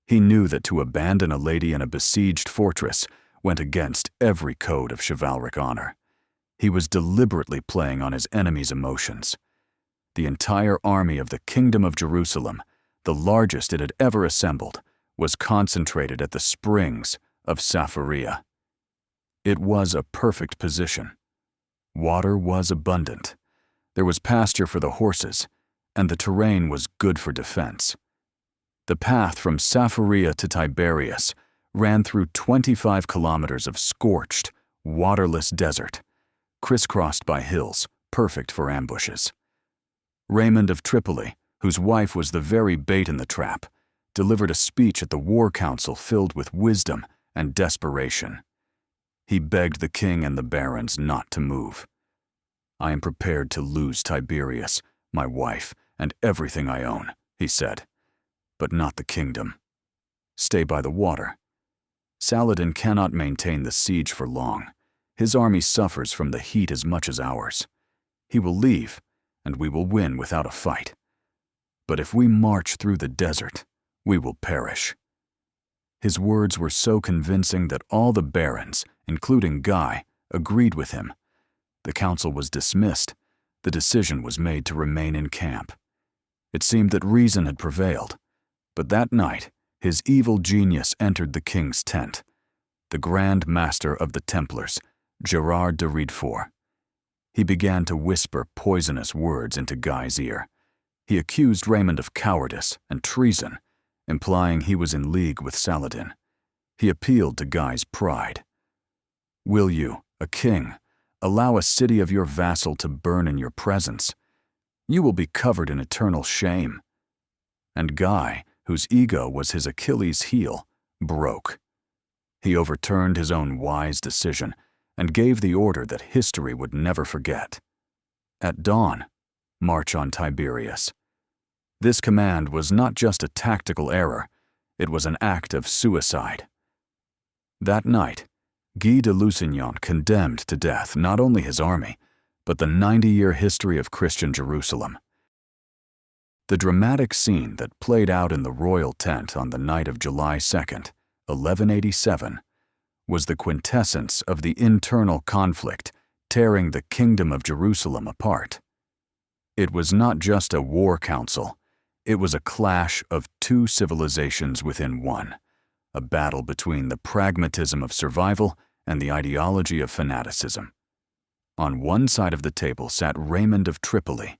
He knew that to abandon a lady in a besieged fortress went against every code of chivalric honor. He was deliberately playing on his enemy's emotions. The entire army of the Kingdom of Jerusalem, the largest it had ever assembled, was concentrated at the springs of Sapphira. It was a perfect position. Water was abundant. There was pasture for the horses, and the terrain was good for defense. The path from Sapphira to Tiberias ran through 25 kilometers of scorched, waterless desert, crisscrossed by hills, perfect for ambushes. Raymond of Tripoli, whose wife was the very bait in the trap, delivered a speech at the war council filled with wisdom and desperation. He begged the king and the barons not to move. "I am prepared to lose Tiberias, my wife, and everything I own," he said, "but not the kingdom. Stay by the water." Saladin cannot maintain the siege for long. His army suffers from the heat as much as ours. He will leave, and we will win without a fight. But if we march through the desert, we will perish. His words were so convincing that all the barons, including Guy, agreed with him. The council was dismissed. The decision was made to remain in camp. It seemed that reason had prevailed, but that night, his evil genius entered the king's tent, the Grand Master of the Templars, Gerard de Riedfort. He began to whisper poisonous words into Guy's ear. He accused Raymond of cowardice and treason, implying he was in league with Saladin. He appealed to Guy's pride. "Will you, a king, allow a city of your vassal to burn in your presence? You will be covered in eternal shame." And Guy, whose ego was his Achilles' heel, broke. He overturned his own wise decision and gave the order that history would never forget. At dawn, march on Tiberias. This command was not just a tactical error, it was an act of suicide. That night, Guy de Lusignan condemned to death not only his army, but the 90-year history of Christian Jerusalem. The dramatic scene that played out in the royal tent on the night of July 2nd, 1187, was the quintessence of the internal conflict tearing the Kingdom of Jerusalem apart. It was not just a war council, it was a clash of two civilizations within one, a battle between the pragmatism of survival and the ideology of fanaticism. On one side of the table sat Raymond of Tripoli,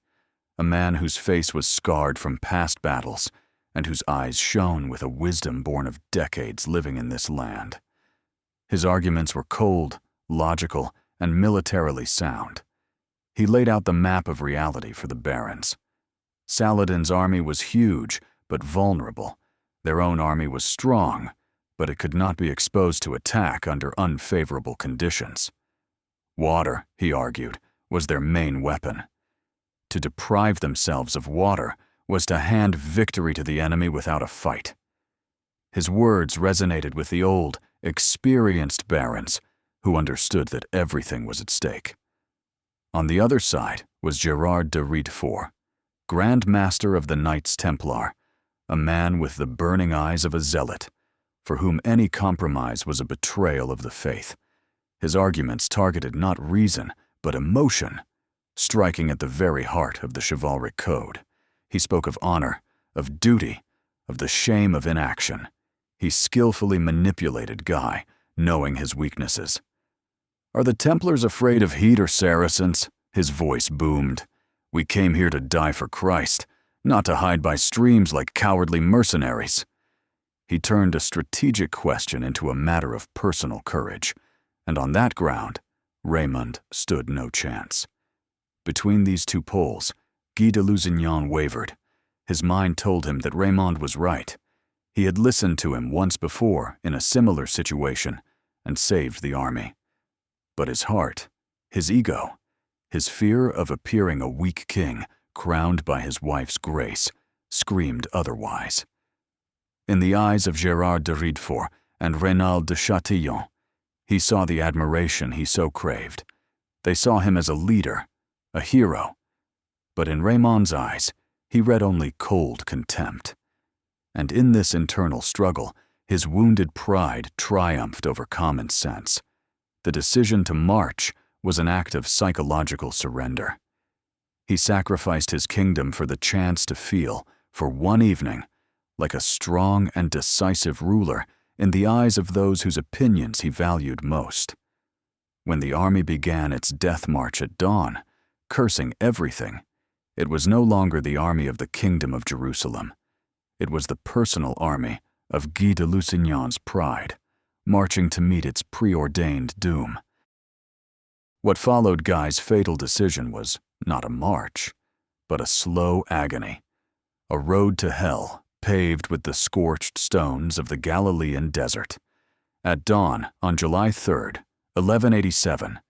a man whose face was scarred from past battles and whose eyes shone with a wisdom born of decades living in this land. His arguments were cold, logical, and militarily sound. He laid out the map of reality for the barons. Saladin's army was huge, but vulnerable. Their own army was strong, but it could not be exposed to attack under unfavorable conditions. Water, he argued, was their main weapon. To deprive themselves of water was to hand victory to the enemy without a fight. His words resonated with the old, experienced barons who understood that everything was at stake. On the other side was Gerard de Riedefort, Grand Master of the Knights Templar, a man with the burning eyes of a zealot, for whom any compromise was a betrayal of the faith. His arguments targeted not reason, but emotion, striking at the very heart of the chivalric code. He spoke of honor, of duty, of the shame of inaction. He skillfully manipulated Guy, knowing his weaknesses. "Are the Templars afraid of heat or Saracens?" His voice boomed. "We came here to die for Christ, not to hide by streams like cowardly mercenaries." He turned a strategic question into a matter of personal courage, and on that ground, Raymond stood no chance. Between these two poles, Guy de Lusignan wavered. His mind told him that Raymond was right. He had listened to him once before in a similar situation and saved the army. But his heart, his ego, his fear of appearing a weak king crowned by his wife's grace, screamed otherwise. In the eyes of Gerard de Riedefort and Reynald de Chatillon, he saw the admiration he so craved. They saw him as a leader, a hero. But in Raymond's eyes, he read only cold contempt. And in this internal struggle, his wounded pride triumphed over common sense. The decision to march was an act of psychological surrender. He sacrificed his kingdom for the chance to feel, for one evening, like a strong and decisive ruler in the eyes of those whose opinions he valued most. When the army began its death march at dawn, cursing everything, it was no longer the army of the Kingdom of Jerusalem. It was the personal army of Guy de Lusignan's pride, marching to meet its preordained doom. What followed Guy's fatal decision was not a march, but a slow agony, a road to hell paved with the scorched stones of the Galilean desert. At dawn on July 3rd, 1187,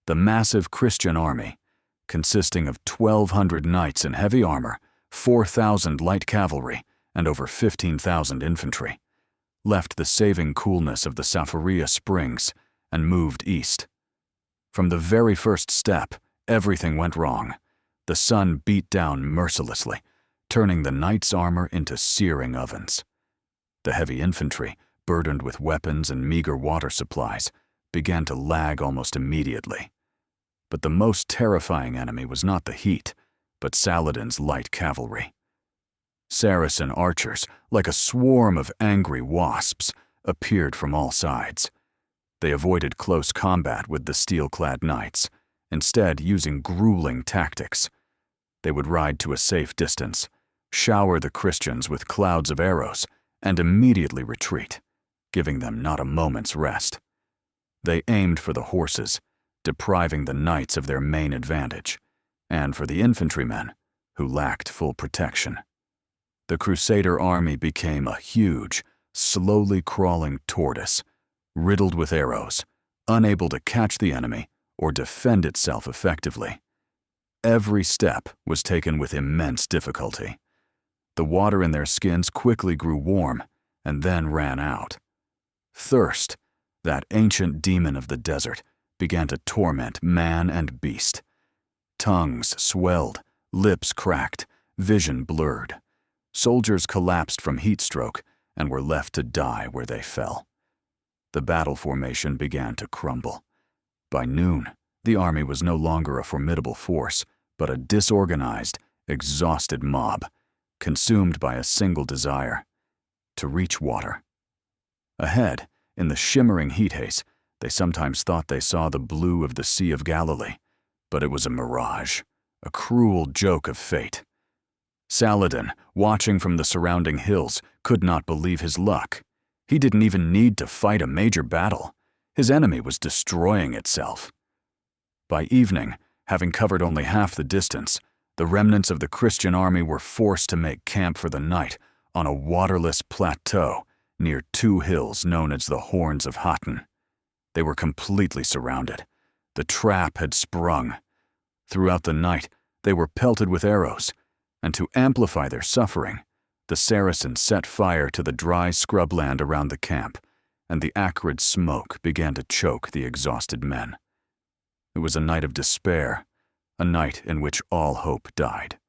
the massive Christian army, consisting of 1,200 knights in heavy armor, 4,000 light cavalry, and over 15,000 infantry, left the saving coolness of the Safaria Springs and moved east. From the very first step, everything went wrong. The sun beat down mercilessly, turning the knights' armor into searing ovens. The heavy infantry, burdened with weapons and meager water supplies, began to lag almost immediately. But the most terrifying enemy was not the heat, but Saladin's light cavalry. Saracen archers, like a swarm of angry wasps, appeared from all sides. They avoided close combat with the steel-clad knights, instead using grueling tactics. They would ride to a safe distance, shower the Christians with clouds of arrows, and immediately retreat, giving them not a moment's rest. They aimed for the horses, depriving the knights of their main advantage, and for the infantrymen, who lacked full protection. The Crusader army became a huge, slowly crawling tortoise, riddled with arrows, unable to catch the enemy or defend itself effectively. Every step was taken with immense difficulty. The water in their skins quickly grew warm and then ran out. Thirst, that ancient demon of the desert, began to torment man and beast. Tongues swelled, lips cracked, vision blurred. Soldiers collapsed from heat stroke and were left to die where they fell. The battle formation began to crumble. By noon, the army was no longer a formidable force, but a disorganized, exhausted mob, consumed by a single desire: to reach water. Ahead, in the shimmering heat haze, they sometimes thought they saw the blue of the Sea of Galilee, but it was a mirage, a cruel joke of fate. Saladin, watching from the surrounding hills, could not believe his luck. He didn't even need to fight a major battle. His enemy was destroying itself. By evening, having covered only half the distance, the remnants of the Christian army were forced to make camp for the night on a waterless plateau near two hills known as the Horns of Hattin. They were completely surrounded. The trap had sprung. Throughout the night, they were pelted with arrows, and to amplify their suffering, the Saracens set fire to the dry scrubland around the camp, and the acrid smoke began to choke the exhausted men. It was a night of despair, a night in which all hope died.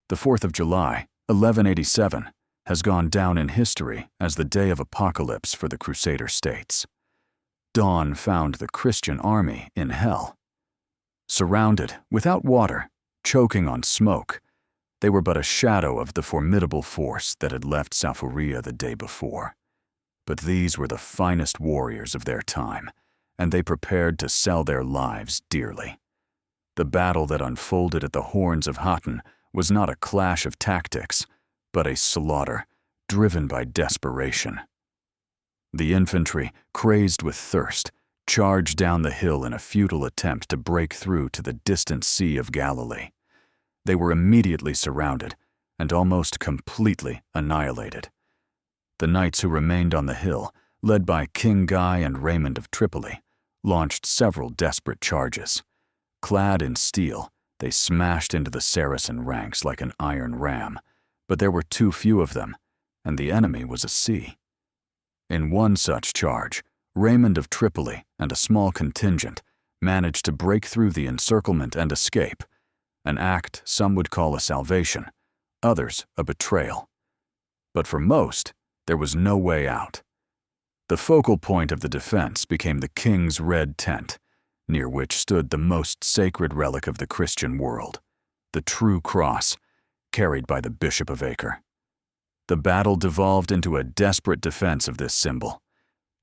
The 4th of July, 1187, has gone down in history as the day of apocalypse for the Crusader states. Dawn found the Christian army in hell. Surrounded, without water, choking on smoke, they were but a shadow of the formidable force that had left Safuria the day before. But these were the finest warriors of their time, and they prepared to sell their lives dearly. The battle that unfolded at the Horns of Hattin was not a clash of tactics, but a slaughter driven by desperation. The infantry, crazed with thirst, charged down the hill in a futile attempt to break through to the distant Sea of Galilee. They were immediately surrounded and almost completely annihilated. The knights who remained on the hill, led by King Guy and Raymond of Tripoli, launched several desperate charges. Clad in steel, they smashed into the Saracen ranks like an iron ram, but there were too few of them, and the enemy was a sea. In one such charge, Raymond of Tripoli and a small contingent managed to break through the encirclement and escape, an act some would call a salvation, others a betrayal. But for most, there was no way out. The focal point of the defense became the king's red tent, near which stood the most sacred relic of the Christian world, the true cross, carried by the Bishop of Acre. The battle devolved into a desperate defense of this symbol.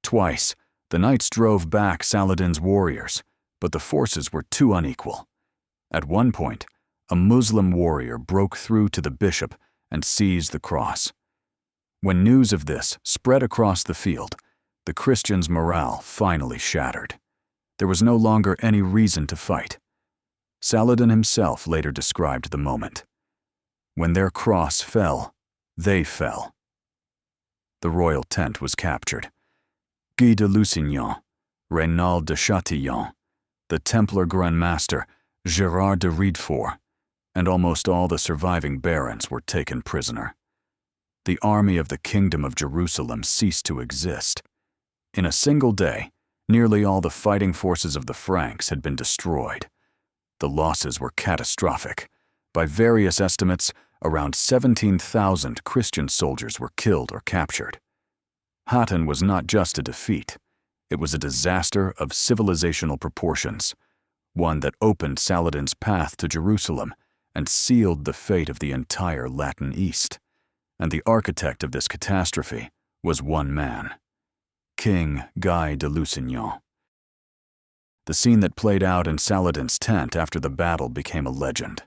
Twice, the knights drove back Saladin's warriors, but the forces were too unequal. At one point, a Muslim warrior broke through to the bishop and seized the cross. When news of this spread across the field, the Christians' morale finally shattered. There was no longer any reason to fight. Saladin himself later described the moment. When their cross fell, they fell. The royal tent was captured. Guy de Lusignan, Reynald de Chatillon, the Templar Grand Master Gérard de Riedfort, and almost all the surviving barons were taken prisoner. The army of the Kingdom of Jerusalem ceased to exist. In a single day, nearly all the fighting forces of the Franks had been destroyed. The losses were catastrophic. By various estimates, around 17,000 Christian soldiers were killed or captured. Hattin was not just a defeat. It was a disaster of civilizational proportions, one that opened Saladin's path to Jerusalem and sealed the fate of the entire Latin East. And the architect of this catastrophe was one man, King Guy de Lusignan. The scene that played out in Saladin's tent after the battle became a legend,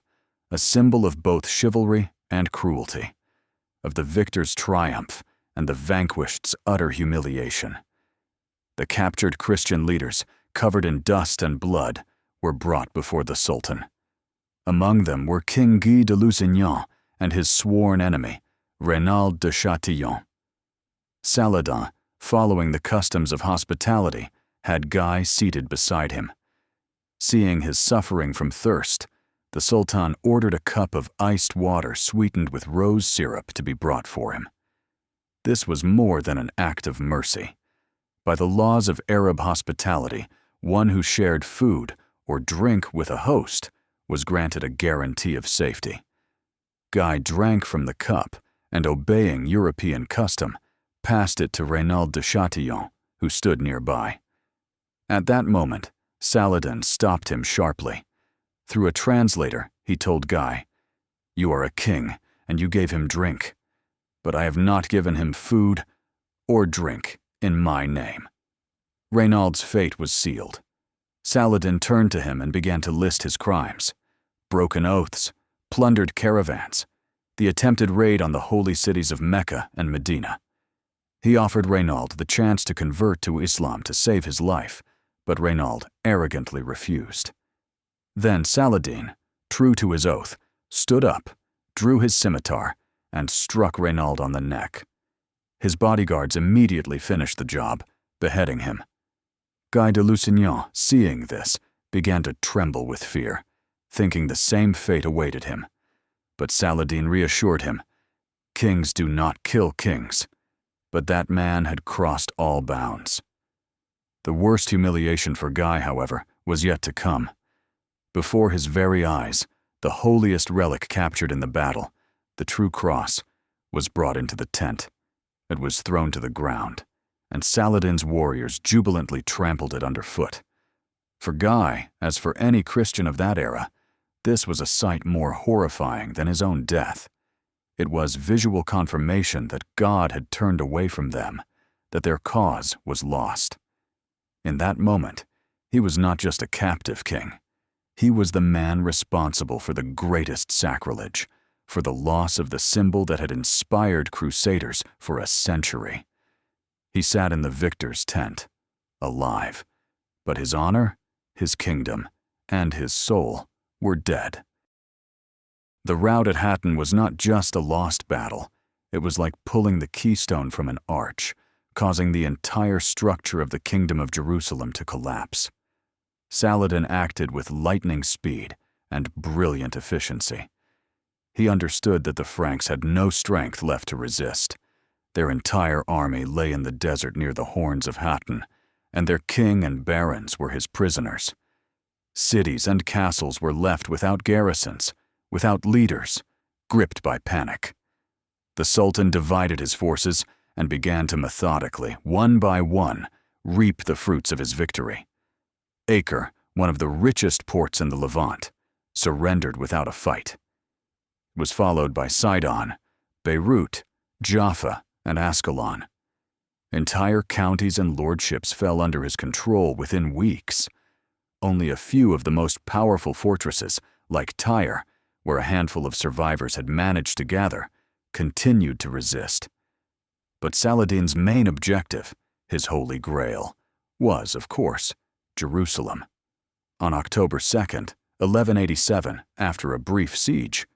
a symbol of both chivalry and cruelty, of the victor's triumph and the vanquished's utter humiliation. The captured Christian leaders, covered in dust and blood, were brought before the Sultan. Among them were King Guy de Lusignan and his sworn enemy, Reynald de Chatillon. Saladin, following the customs of hospitality, had Guy seated beside him. Seeing his suffering from thirst, the Sultan ordered a cup of iced water sweetened with rose syrup to be brought for him. This was more than an act of mercy. By the laws of Arab hospitality, one who shared food or drink with a host was granted a guarantee of safety. Guy drank from the cup and, obeying European custom, passed it to Reynald de Chatillon, who stood nearby. At that moment, Saladin stopped him sharply. Through a translator, he told Guy, "You are a king, and you gave him drink, but I have not given him food or drink in my name." Reynald's fate was sealed. Saladin turned to him and began to list his crimes: broken oaths, plundered caravans, the attempted raid on the holy cities of Mecca and Medina. He offered Reynald the chance to convert to Islam to save his life, but Reynald arrogantly refused. Then Saladin, true to his oath, stood up, drew his scimitar, and struck Reynald on the neck. His bodyguards immediately finished the job, beheading him. Guy de Lusignan, seeing this, began to tremble with fear, thinking the same fate awaited him. But Saladin reassured him, "Kings do not kill kings." But that man had crossed all bounds. The worst humiliation for Guy, however, was yet to come. Before his very eyes, the holiest relic captured in the battle, the true cross, was brought into the tent. It was thrown to the ground, and Saladin's warriors jubilantly trampled it underfoot. For Guy, as for any Christian of that era, this was a sight more horrifying than his own death. It was visual confirmation that God had turned away from them, that their cause was lost. In that moment, he was not just a captive king. He was the man responsible for the greatest sacrilege, for the loss of the symbol that had inspired Crusaders for a century. He sat in the victor's tent, alive, but his honor, his kingdom, and his soul were dead. The rout at Hattin was not just a lost battle. It was like pulling the keystone from an arch, causing the entire structure of the Kingdom of Jerusalem to collapse. Saladin acted with lightning speed and brilliant efficiency. He understood that the Franks had no strength left to resist. Their entire army lay in the desert near the horns of Hattin, and their king and barons were his prisoners. Cities and castles were left without garrisons, without leaders, gripped by panic. The Sultan divided his forces and began to methodically, one by one, reap the fruits of his victory. Acre, one of the richest ports in the Levant, surrendered without a fight. It was followed by Sidon, Beirut, Jaffa, and Ascalon. Entire counties and lordships fell under his control within weeks. Only a few of the most powerful fortresses, like Tyre, where a handful of survivors had managed to gather, continued to resist. But Saladin's main objective, his holy grail, was, of course, Jerusalem. On October 2nd, 1187, after a brief siege,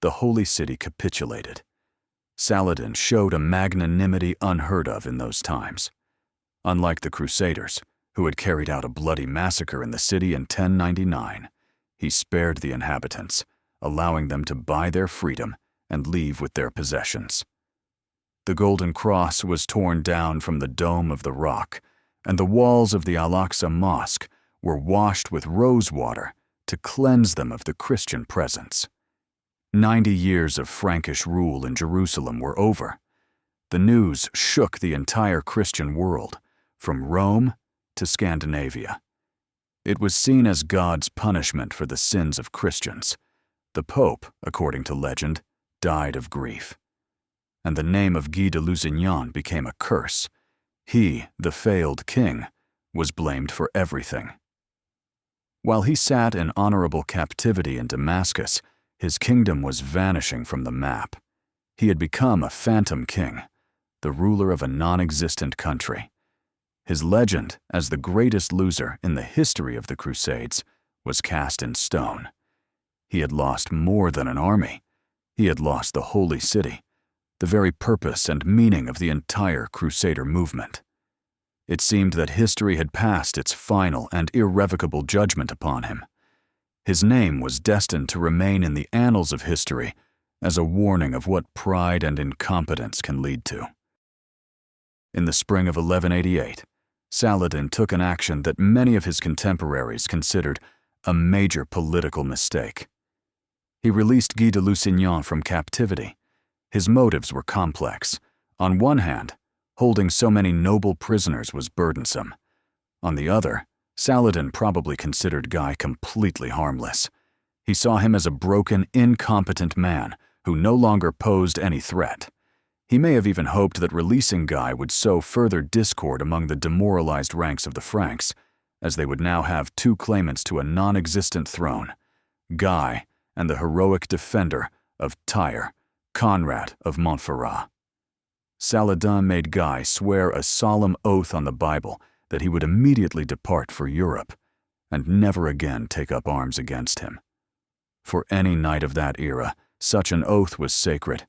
the holy city capitulated. Saladin showed a magnanimity unheard of in those times. Unlike the Crusaders, who had carried out a bloody massacre in the city in 1099, he spared the inhabitants, allowing them to buy their freedom and leave with their possessions. The Golden Cross was torn down from the dome of the rock, and the walls of the Al-Aqsa Mosque were washed with rose water to cleanse them of the Christian presence. 90 years of Frankish rule in Jerusalem were over. The news shook the entire Christian world, from Rome to Scandinavia. It was seen as God's punishment for the sins of Christians. The Pope, according to legend, died of grief. And the name of Guy de Lusignan became a curse. He, the failed king, was blamed for everything. While he sat in honorable captivity in Damascus, his kingdom was vanishing from the map. He had become a phantom king, the ruler of a non-existent country. His legend as the greatest loser in the history of the Crusades was cast in stone. He had lost more than an army. He had lost the holy city, the very purpose and meaning of the entire Crusader movement. It seemed that history had passed its final and irrevocable judgment upon him. His name was destined to remain in the annals of history as a warning of what pride and incompetence can lead to. In the spring of 1188, Saladin took an action that many of his contemporaries considered a major political mistake. He released Guy de Lusignan from captivity. His motives were complex. On one hand, holding so many noble prisoners was burdensome. On the other, Saladin probably considered Guy completely harmless. He saw him as a broken, incompetent man who no longer posed any threat. He may have even hoped that releasing Guy would sow further discord among the demoralized ranks of the Franks, as they would now have two claimants to a non-existent throne, Guy and the heroic defender of Tyre, Conrad of Montferrat. Saladin made Guy swear a solemn oath on the Bible that he would immediately depart for Europe and never again take up arms against him. For any knight of that era, such an oath was sacred,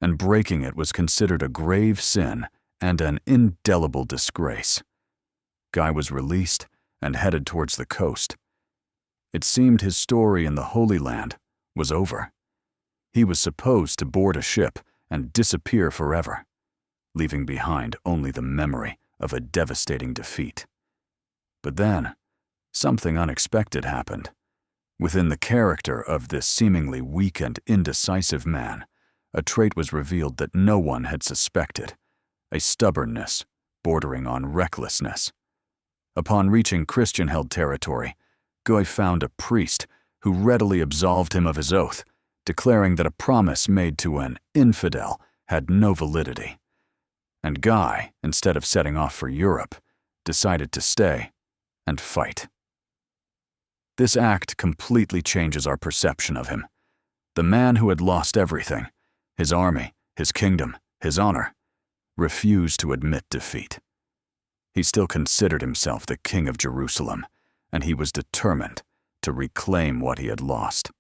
and breaking it was considered a grave sin and an indelible disgrace. Guy was released and headed towards the coast. It seemed his story in the Holy Land was over. He was supposed to board a ship and disappear forever, leaving behind only the memory of a devastating defeat. But then, something unexpected happened. Within the character of this seemingly weak and indecisive man, a trait was revealed that no one had suspected, a stubbornness bordering on recklessness. Upon reaching Christian-held territory, Guy found a priest who readily absolved him of his oath, declaring that a promise made to an infidel had no validity. And Guy, instead of setting off for Europe, decided to stay and fight. This act completely changes our perception of him. The man who had lost everything, his army, his kingdom, his honor, refused to admit defeat. He still considered himself the king of Jerusalem, and he was determined to reclaim what he had lost.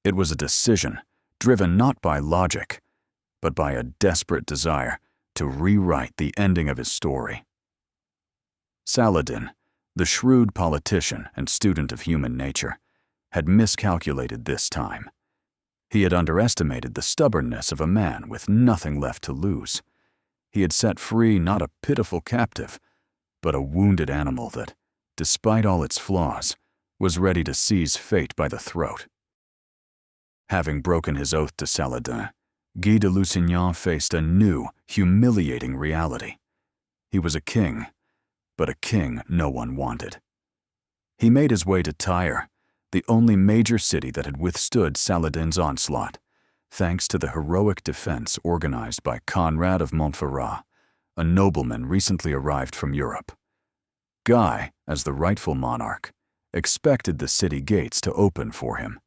It was a decision driven not by logic, but by a desperate desire to rewrite the ending of his story. Saladin, the shrewd politician and student of human nature, had miscalculated this time. He had underestimated the stubbornness of a man with nothing left to lose. He had set free not a pitiful captive, but a wounded animal that, despite all its flaws, was ready to seize fate by the throat. Having broken his oath to Saladin, Guy de Lusignan faced a new, humiliating reality. He was a king, but a king no one wanted. He made his way to Tyre, the only major city that had withstood Saladin's onslaught, thanks to the heroic defense organized by Conrad of Montferrat, a nobleman recently arrived from Europe. Guy, as the rightful monarch, expected the city gates to open for him.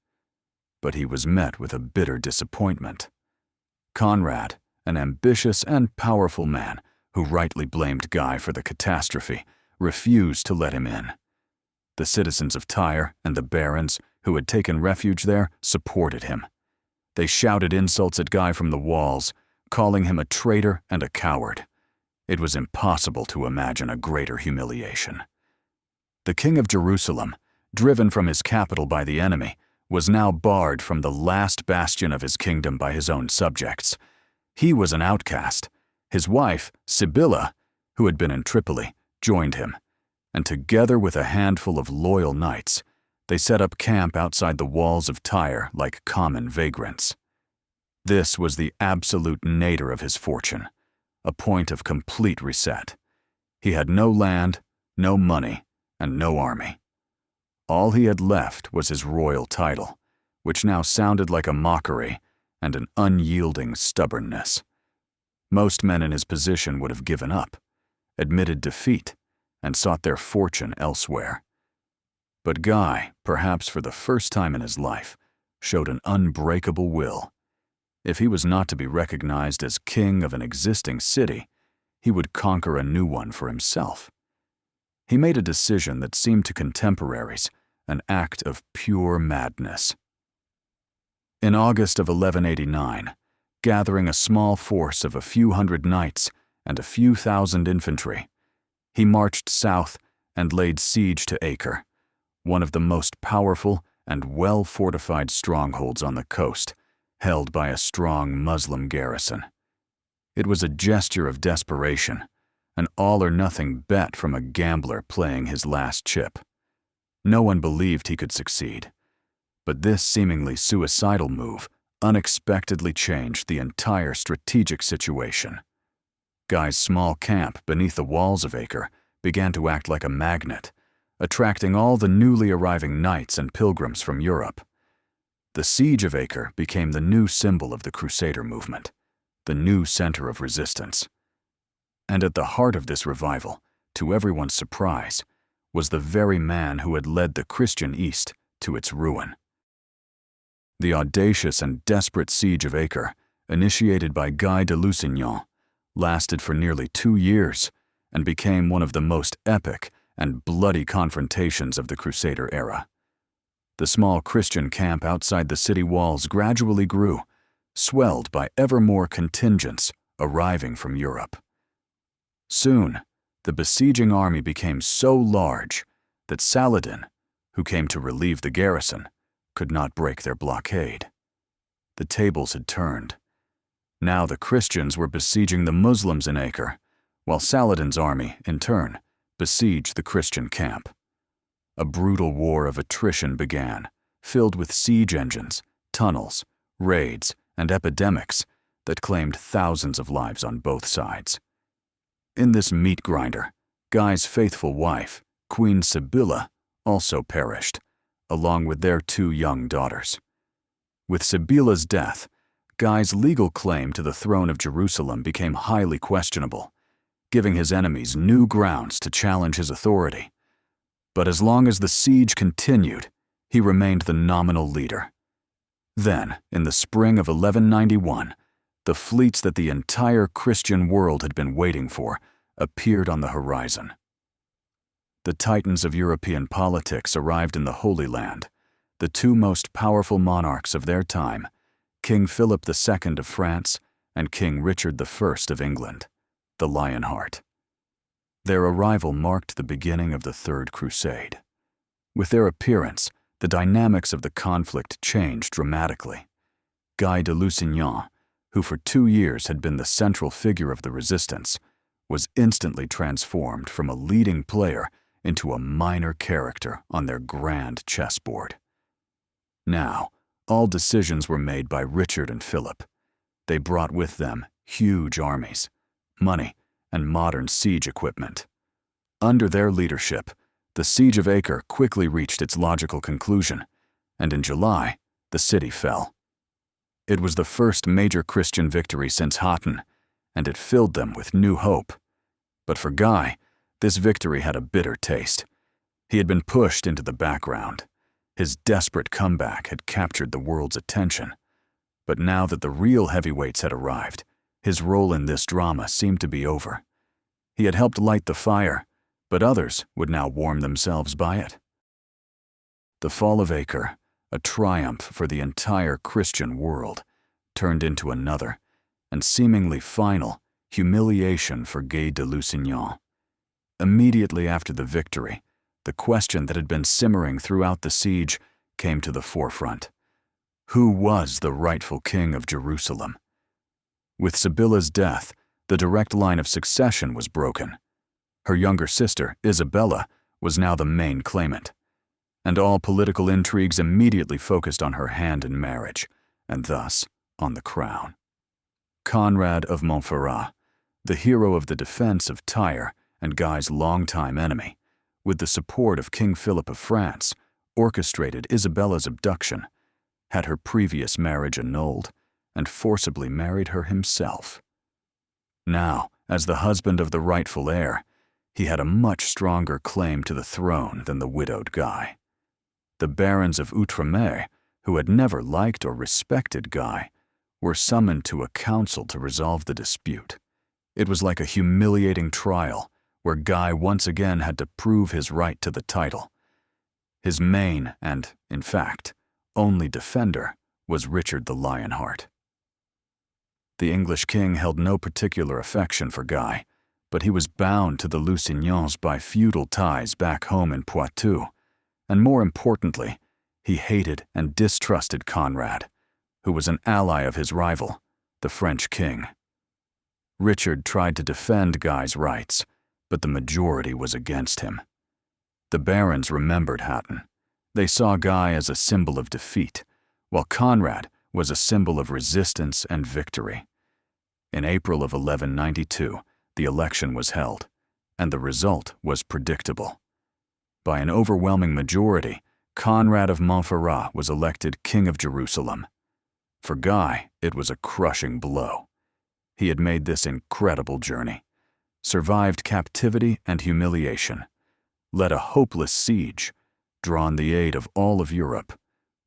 But he was met with a bitter disappointment. Conrad, an ambitious and powerful man who rightly blamed Guy for the catastrophe, refused to let him in. The citizens of Tyre and the barons who had taken refuge there supported him. They shouted insults at Guy from the walls, calling him a traitor and a coward. It was impossible to imagine a greater humiliation. The king of Jerusalem, driven from his capital by the enemy, was now barred from the last bastion of his kingdom by his own subjects. He was an outcast. His wife, Sibylla, who had been in Tripoli, joined him, and together with a handful of loyal knights, they set up camp outside the walls of Tyre like common vagrants. This was the absolute nadir of his fortune, a point of complete reset. He had no land, no money, and no army. All he had left was his royal title, which now sounded like a mockery and an unyielding stubbornness. Most men in his position would have given up, admitted defeat, and sought their fortune elsewhere. But Guy, perhaps for the first time in his life, showed an unbreakable will. If he was not to be recognized as king of an existing city, he would conquer a new one for himself. He made a decision that seemed to contemporaries an act of pure madness. In August of 1189, gathering a small force of a few hundred knights and a few thousand infantry, he marched south and laid siege to Acre, one of the most powerful and well-fortified strongholds on the coast, held by a strong Muslim garrison. It was a gesture of desperation, an all-or-nothing bet from a gambler playing his last chip. No one believed he could succeed, But this seemingly suicidal move unexpectedly changed the entire strategic situation. Guy's small camp beneath the walls of Acre began to act like a magnet, attracting all the newly arriving knights and pilgrims from Europe. The siege of Acre became the new symbol of the Crusader movement, the new center of resistance. And at the heart of this revival, to everyone's surprise, was the very man who had led the Christian East to its ruin. The audacious and desperate siege of Acre, initiated by Guy de Lusignan, lasted for nearly 2 years and became one of the most epic and bloody confrontations of the Crusader era. The small Christian camp outside the city walls gradually grew, swelled by ever more contingents arriving from Europe. Soon, the besieging army became so large that Saladin, who came to relieve the garrison, could not break their blockade. The tables had turned. Now the Christians were besieging the Muslims in Acre, while Saladin's army, in turn, besieged the Christian camp. A brutal war of attrition began, filled with siege engines, tunnels, raids, and epidemics that claimed thousands of lives on both sides. In this meat grinder, Guy's faithful wife, Queen Sibylla, also perished, along with their 2 young daughters. With Sibylla's death, Guy's legal claim to the throne of Jerusalem became highly questionable, giving his enemies new grounds to challenge his authority. But as long as the siege continued, he remained the nominal leader. Then, in the spring of 1191, the fleets that the entire Christian world had been waiting for appeared on the horizon. The titans of European politics arrived in the Holy Land, the 2 most powerful monarchs of their time, King Philip II of France and King Richard I of England, the Lionheart. Their arrival marked the beginning of the Third Crusade. With their appearance, the dynamics of the conflict changed dramatically. Guy de Lusignan, who for 2 years had been the central figure of the resistance, was instantly transformed from a leading player into a minor character on their grand chessboard. Now, all decisions were made by Richard and Philip. They brought with them huge armies, money, and modern siege equipment. Under their leadership, the siege of Acre quickly reached its logical conclusion, and in July, the city fell. It was the first major Christian victory since Hattin, and it filled them with new hope. But for Guy, this victory had a bitter taste. He had been pushed into the background. His desperate comeback had captured the world's attention. But now that the real heavyweights had arrived, his role in this drama seemed to be over. He had helped light the fire, but others would now warm themselves by it. The fall of Acre, a triumph for the entire Christian world, turned into another, and seemingly final, humiliation for Guy de Lusignan. Immediately after the victory, the question that had been simmering throughout the siege came to the forefront. Who was the rightful king of Jerusalem? With Sibylla's death, the direct line of succession was broken. Her younger sister, Isabella, was now the main claimant, and all political intrigues immediately focused on her hand in marriage, and thus on the crown. Conrad of Montferrat, the hero of the defense of Tyre and Guy's longtime enemy, with the support of King Philip of France, orchestrated Isabella's abduction, had her previous marriage annulled, and forcibly married her himself. Now, as the husband of the rightful heir, he had a much stronger claim to the throne than the widowed Guy. The barons of Outremer, who had never liked or respected Guy, were summoned to a council to resolve the dispute. It was like a humiliating trial, where Guy once again had to prove his right to the title. His main and, in fact, only defender was Richard the Lionheart. The English king held no particular affection for Guy, but he was bound to the Lusignans by feudal ties back home in Poitou, and more importantly, he hated and distrusted Conrad, who was an ally of his rival, the French king. Richard tried to defend Guy's rights, but the majority was against him. The barons remembered Hattin, They saw Guy as a symbol of defeat, while Conrad was a symbol of resistance and victory. In April of 1192, the election was held, and the result was predictable. By an overwhelming majority, Conrad of Montferrat was elected King of Jerusalem. For Guy, it was a crushing blow. He had made this incredible journey, survived captivity and humiliation, led a hopeless siege, drawn the aid of all of Europe,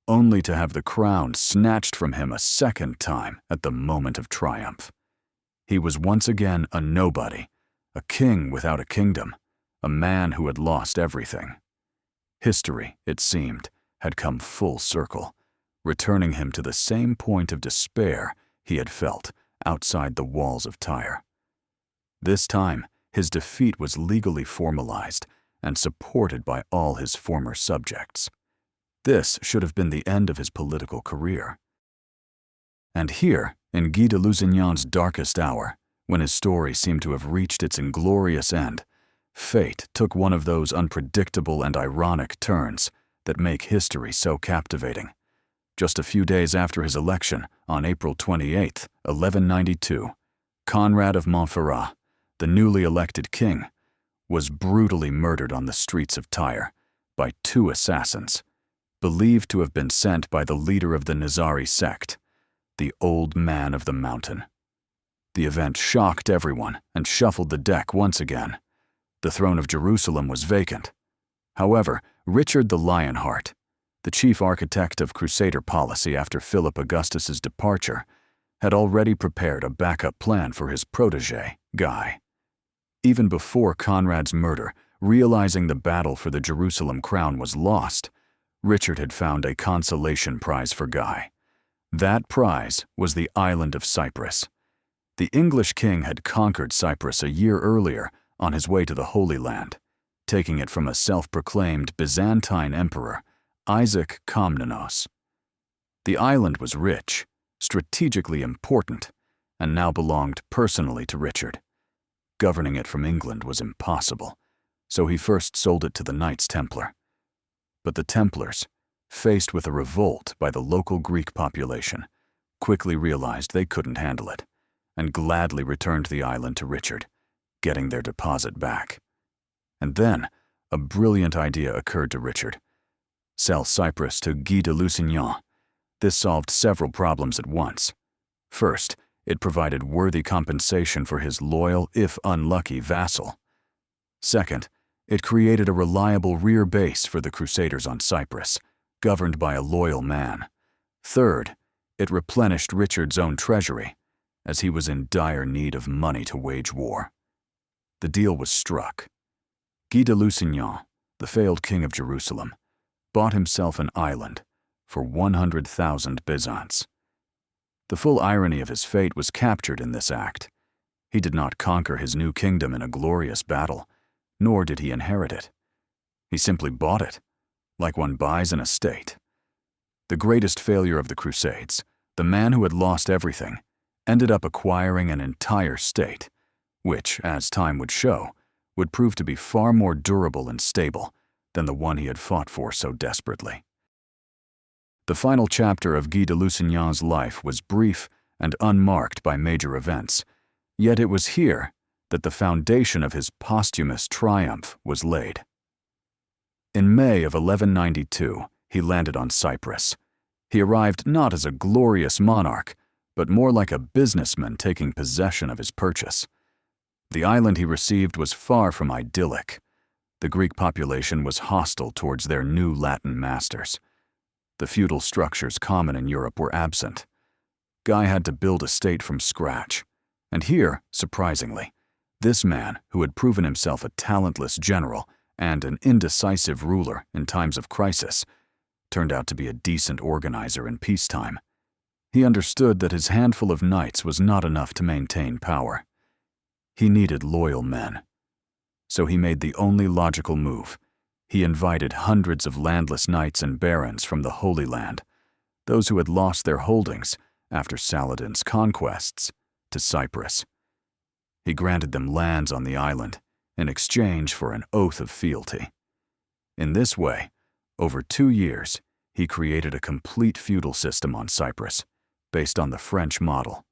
only to have the crown snatched from him a second time at the moment of triumph. He was once again a nobody, a king without a kingdom, a man who had lost everything. History, it seemed, had come full circle, returning him to the same point of despair he had felt outside the walls of Tyre. This time, his defeat was legally formalized and supported by all his former subjects. This should have been the end of his political career. And here, in Guy de Lusignan's darkest hour, when his story seemed to have reached its inglorious end, fate took one of those unpredictable and ironic turns that make history so captivating. Just a few days after his election, on April 28, 1192, Conrad of Montferrat, the newly elected king, was brutally murdered on the streets of Tyre by two assassins, believed to have been sent by the leader of the Nizari sect, the Old Man of the Mountain. The event shocked everyone and shuffled the deck once again. The throne of Jerusalem was vacant. However, Richard the Lionheart, the chief architect of Crusader policy after Philip Augustus's departure, had already prepared a backup plan for his protégé, Guy. Even before Conrad's murder, realizing the battle for the Jerusalem crown was lost, Richard had found a consolation prize for Guy. That prize was the island of Cyprus. The English king had conquered Cyprus a year earlier on his way to the Holy Land, taking it from a self-proclaimed Byzantine emperor, Isaac Komnenos. The island was rich, strategically important, and now belonged personally to Richard. Governing it from England was impossible, so he first sold it to the Knights Templar. But the Templars, faced with a revolt by the local Greek population, quickly realized they couldn't handle it, and gladly returned the island to Richard, getting their deposit back. And then, a brilliant idea occurred to Richard. Sell Cyprus to Guy de Lusignan. This solved several problems at once. First, it provided worthy compensation for his loyal, if unlucky, vassal. Second, it created a reliable rear base for the Crusaders on Cyprus, governed by a loyal man. Third, it replenished Richard's own treasury, as he was in dire need of money to wage war. The deal was struck. Guy de Lusignan, the failed king of Jerusalem, bought himself an island for 100,000 byzants. The full irony of his fate was captured in this act. He did not conquer his new kingdom in a glorious battle, nor did he inherit it. He simply bought it, like one buys an estate. The greatest failure of the Crusades, the man who had lost everything, ended up acquiring an entire state, which, as time would show, would prove to be far more durable and stable than the one he had fought for so desperately. The final chapter of Guy de Lusignan's life was brief and unmarked by major events, yet it was here that the foundation of his posthumous triumph was laid. In May of 1192, he landed on Cyprus. He arrived not as a glorious monarch, but more like a businessman taking possession of his purchase. The island he received was far from idyllic. The Greek population was hostile towards their new Latin masters. The feudal structures common in Europe were absent. Guy had to build a state from scratch. And here, surprisingly, this man, who had proven himself a talentless general and an indecisive ruler in times of crisis, turned out to be a decent organizer in peacetime. He understood that his handful of knights was not enough to maintain power. He needed loyal men. So he made the only logical move. He invited hundreds of landless knights and barons from the Holy Land, those who had lost their holdings after Saladin's conquests, to Cyprus. He granted them lands on the island in exchange for an oath of fealty. In this way, Over 2 years, he created a complete feudal system on Cyprus, based on the French model.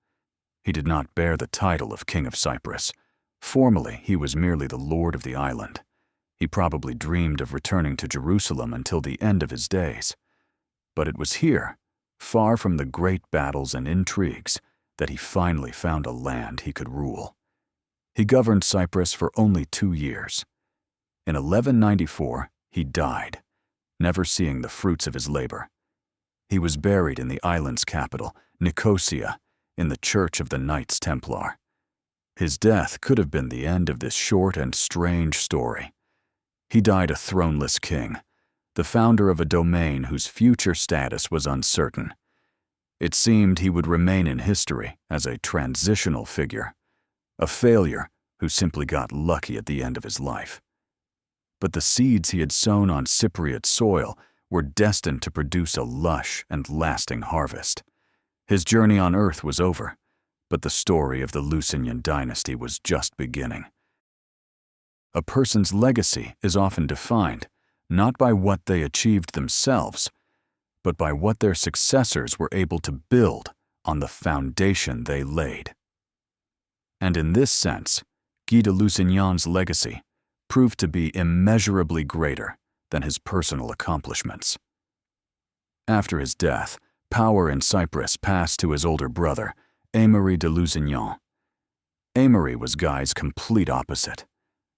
He did not bear the title of King of Cyprus. Formally, he was merely the lord of the island. He probably dreamed of returning to Jerusalem until the end of his days. But it was here, far from the great battles and intrigues, that he finally found a land he could rule. He governed Cyprus for only 2 years. In 1194, he died, never seeing the fruits of his labor. He was buried in the island's capital, Nicosia, in the Church of the Knights Templar. His death could have been the end of this short and strange story. He died a throneless king, the founder of a domain whose future status was uncertain. It seemed he would remain in history as a transitional figure, a failure who simply got lucky at the end of his life. But the seeds he had sown on Cypriot soil were destined to produce a lush and lasting harvest. His journey on earth was over, but the story of the Lusignan dynasty was just beginning. A person's legacy is often defined not by what they achieved themselves, but by what their successors were able to build on the foundation they laid. And in this sense, Guy de Lusignan's legacy proved to be immeasurably greater than his personal accomplishments. After his death, power in Cyprus passed to his older brother, Aimery de Lusignan. Aimery was Guy's complete opposite,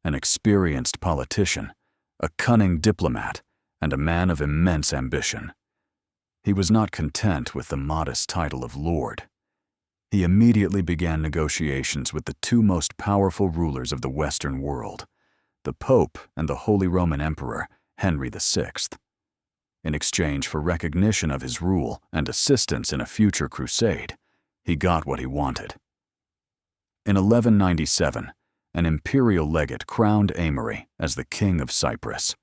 an experienced politician, a cunning diplomat, and a man of immense ambition. He was not content with the modest title of Lord. He immediately began negotiations with the two most powerful rulers of the Western world, the Pope and the Holy Roman Emperor, Henry VI. In exchange for recognition of his rule and assistance in a future crusade, he got what he wanted. In 1197, an imperial legate crowned Aimery as the King of Cyprus.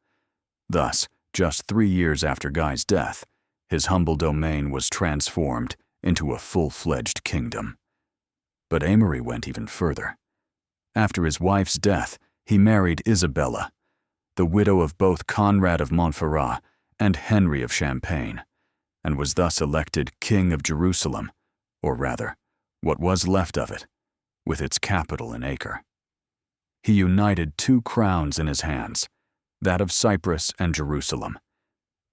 Thus, just 3 years after Guy's death, his humble domain was transformed into a full-fledged kingdom. But Aimery went even further. After his wife's death, he married Isabella, the widow of both Conrad of Montferrat and Henry of Champagne, and was thus elected King of Jerusalem, or rather, what was left of it, with its capital in Acre. He united 2 crowns in his hands, that of Cyprus and Jerusalem.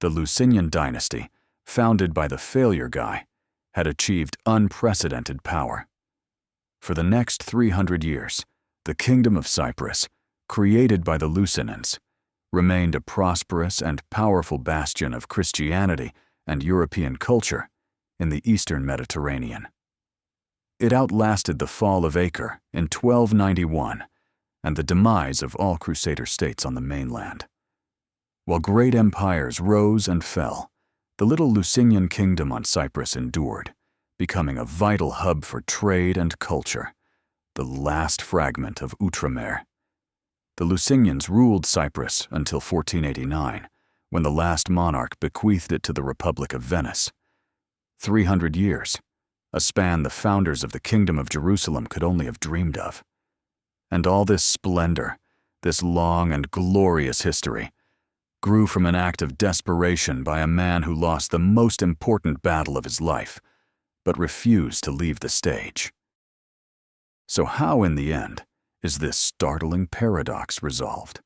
The Lusignan dynasty, founded by the failure Guy, had achieved unprecedented power. For the next 300 years, the Kingdom of Cyprus, created by the Lusignans, remained a prosperous and powerful bastion of Christianity and European culture in the Eastern Mediterranean. It outlasted the fall of Acre in 1291 and the demise of all Crusader states on the mainland. While great empires rose and fell, the little Lusignan kingdom on Cyprus endured, becoming a vital hub for trade and culture, the last fragment of Outremer. The Lusignans ruled Cyprus until 1489, when the last monarch bequeathed it to the Republic of Venice. 300 years, a span the founders of the Kingdom of Jerusalem could only have dreamed of. And all this splendor, this long and glorious history, grew from an act of desperation by a man who lost the most important battle of his life, but refused to leave the stage. So how, in the end, is this startling paradox resolved?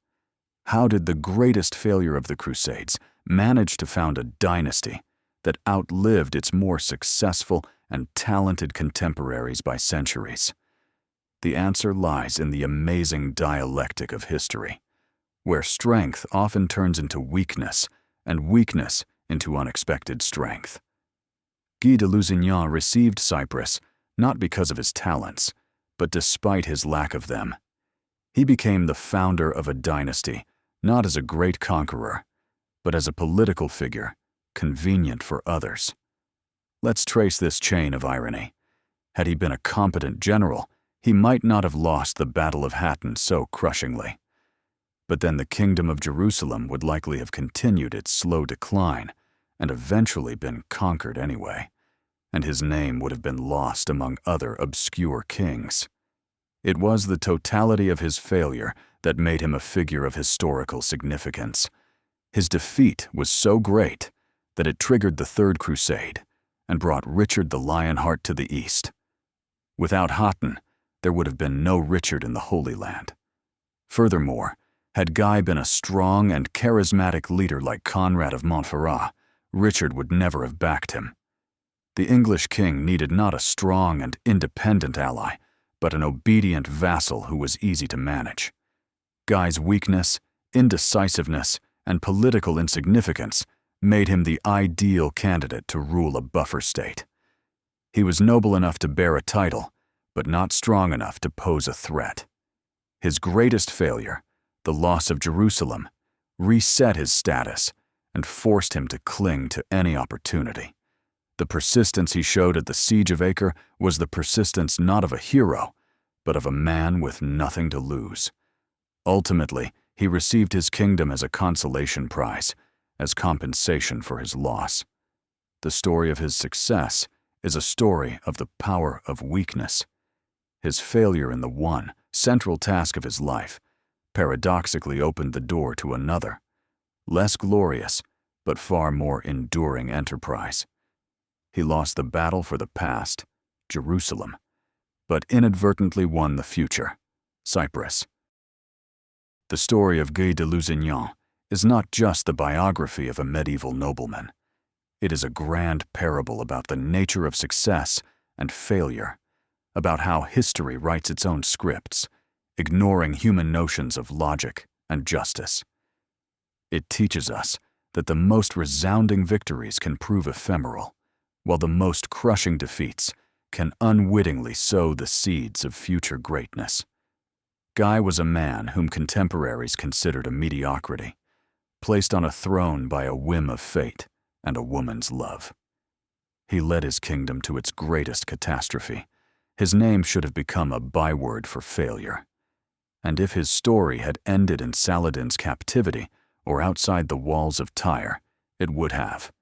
How did the greatest failure of the Crusades manage to found a dynasty that outlived its more successful and talented contemporaries by centuries? The answer lies in the amazing dialectic of history, where strength often turns into weakness and weakness into unexpected strength. Guy de Lusignan received Cyprus not because of his talents, but despite his lack of them. He became the founder of a dynasty, not as a great conqueror, but as a political figure, convenient for others. Let's trace this chain of irony. Had he been a competent general, he might not have lost the Battle of Hattin so crushingly. But then the Kingdom of Jerusalem would likely have continued its slow decline and eventually been conquered anyway, and his name would have been lost among other obscure kings. It was the totality of his failure that made him a figure of historical significance. His defeat was so great that it triggered the Third Crusade and brought Richard the Lionheart to the east. Without Hattin, there would have been no Richard in the Holy Land. Furthermore, had Guy been a strong and charismatic leader like Conrad of Montferrat, Richard would never have backed him. The English king needed not a strong and independent ally, but an obedient vassal who was easy to manage. Guy's weakness, indecisiveness, and political insignificance made him the ideal candidate to rule a buffer state. He was noble enough to bear a title, but not strong enough to pose a threat. His greatest failure, the loss of Jerusalem, reset his status and forced him to cling to any opportunity. The persistence he showed at the Siege of Acre was the persistence not of a hero, but of a man with nothing to lose. Ultimately, he received his kingdom as a consolation prize, as compensation for his loss. The story of his success is a story of the power of weakness. His failure in the one central task of his life paradoxically opened the door to another, less glorious, but far more enduring enterprise. He lost the battle for the past, Jerusalem, but inadvertently won the future, Cyprus. The story of Guy de Lusignan is not just the biography of a medieval nobleman. It is a grand parable about the nature of success and failure, about how history writes its own scripts, ignoring human notions of logic and justice. It teaches us that the most resounding victories can prove ephemeral, while the most crushing defeats can unwittingly sow the seeds of future greatness. Guy was a man whom contemporaries considered a mediocrity, placed on a throne by a whim of fate and a woman's love. He led his kingdom to its greatest catastrophe. His name should have become a byword for failure. And if his story had ended in Saladin's captivity or outside the walls of Tyre, it would have.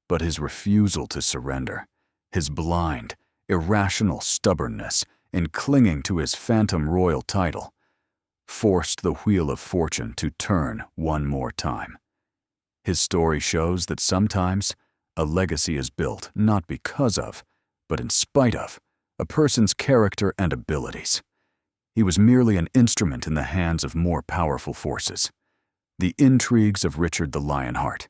But his refusal to surrender, his blind, irrational stubbornness in clinging to his phantom royal title, forced the wheel of fortune to turn one more time. His story shows that sometimes a legacy is built not because of, but in spite of, a person's character and abilities. He was merely an instrument in the hands of more powerful forces. The intrigues of Richard the Lionheart,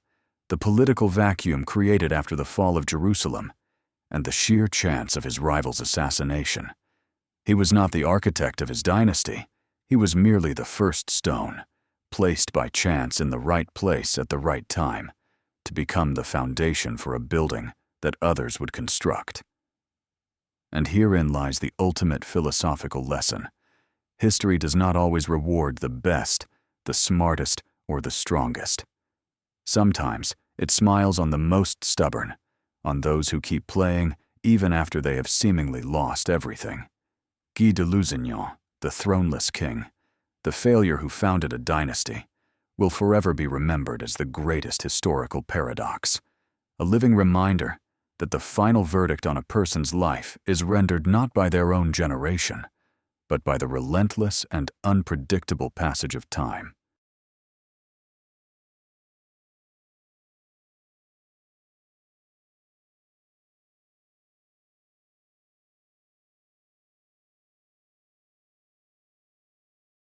the political vacuum created after the fall of Jerusalem, and the sheer chance of his rival's assassination. He was not the architect of his dynasty. He was merely the first stone, placed by chance in the right place at the right time, to become the foundation for a building that others would construct. And herein lies the ultimate philosophical lesson. History does not always reward the best, the smartest, or the strongest. Sometimes it smiles on the most stubborn, on those who keep playing even after they have seemingly lost everything. Guy de Lusignan, the throneless king, the failure who founded a dynasty, will forever be remembered as the greatest historical paradox, a living reminder that the final verdict on a person's life is rendered not by their own generation, but by the relentless and unpredictable passage of time.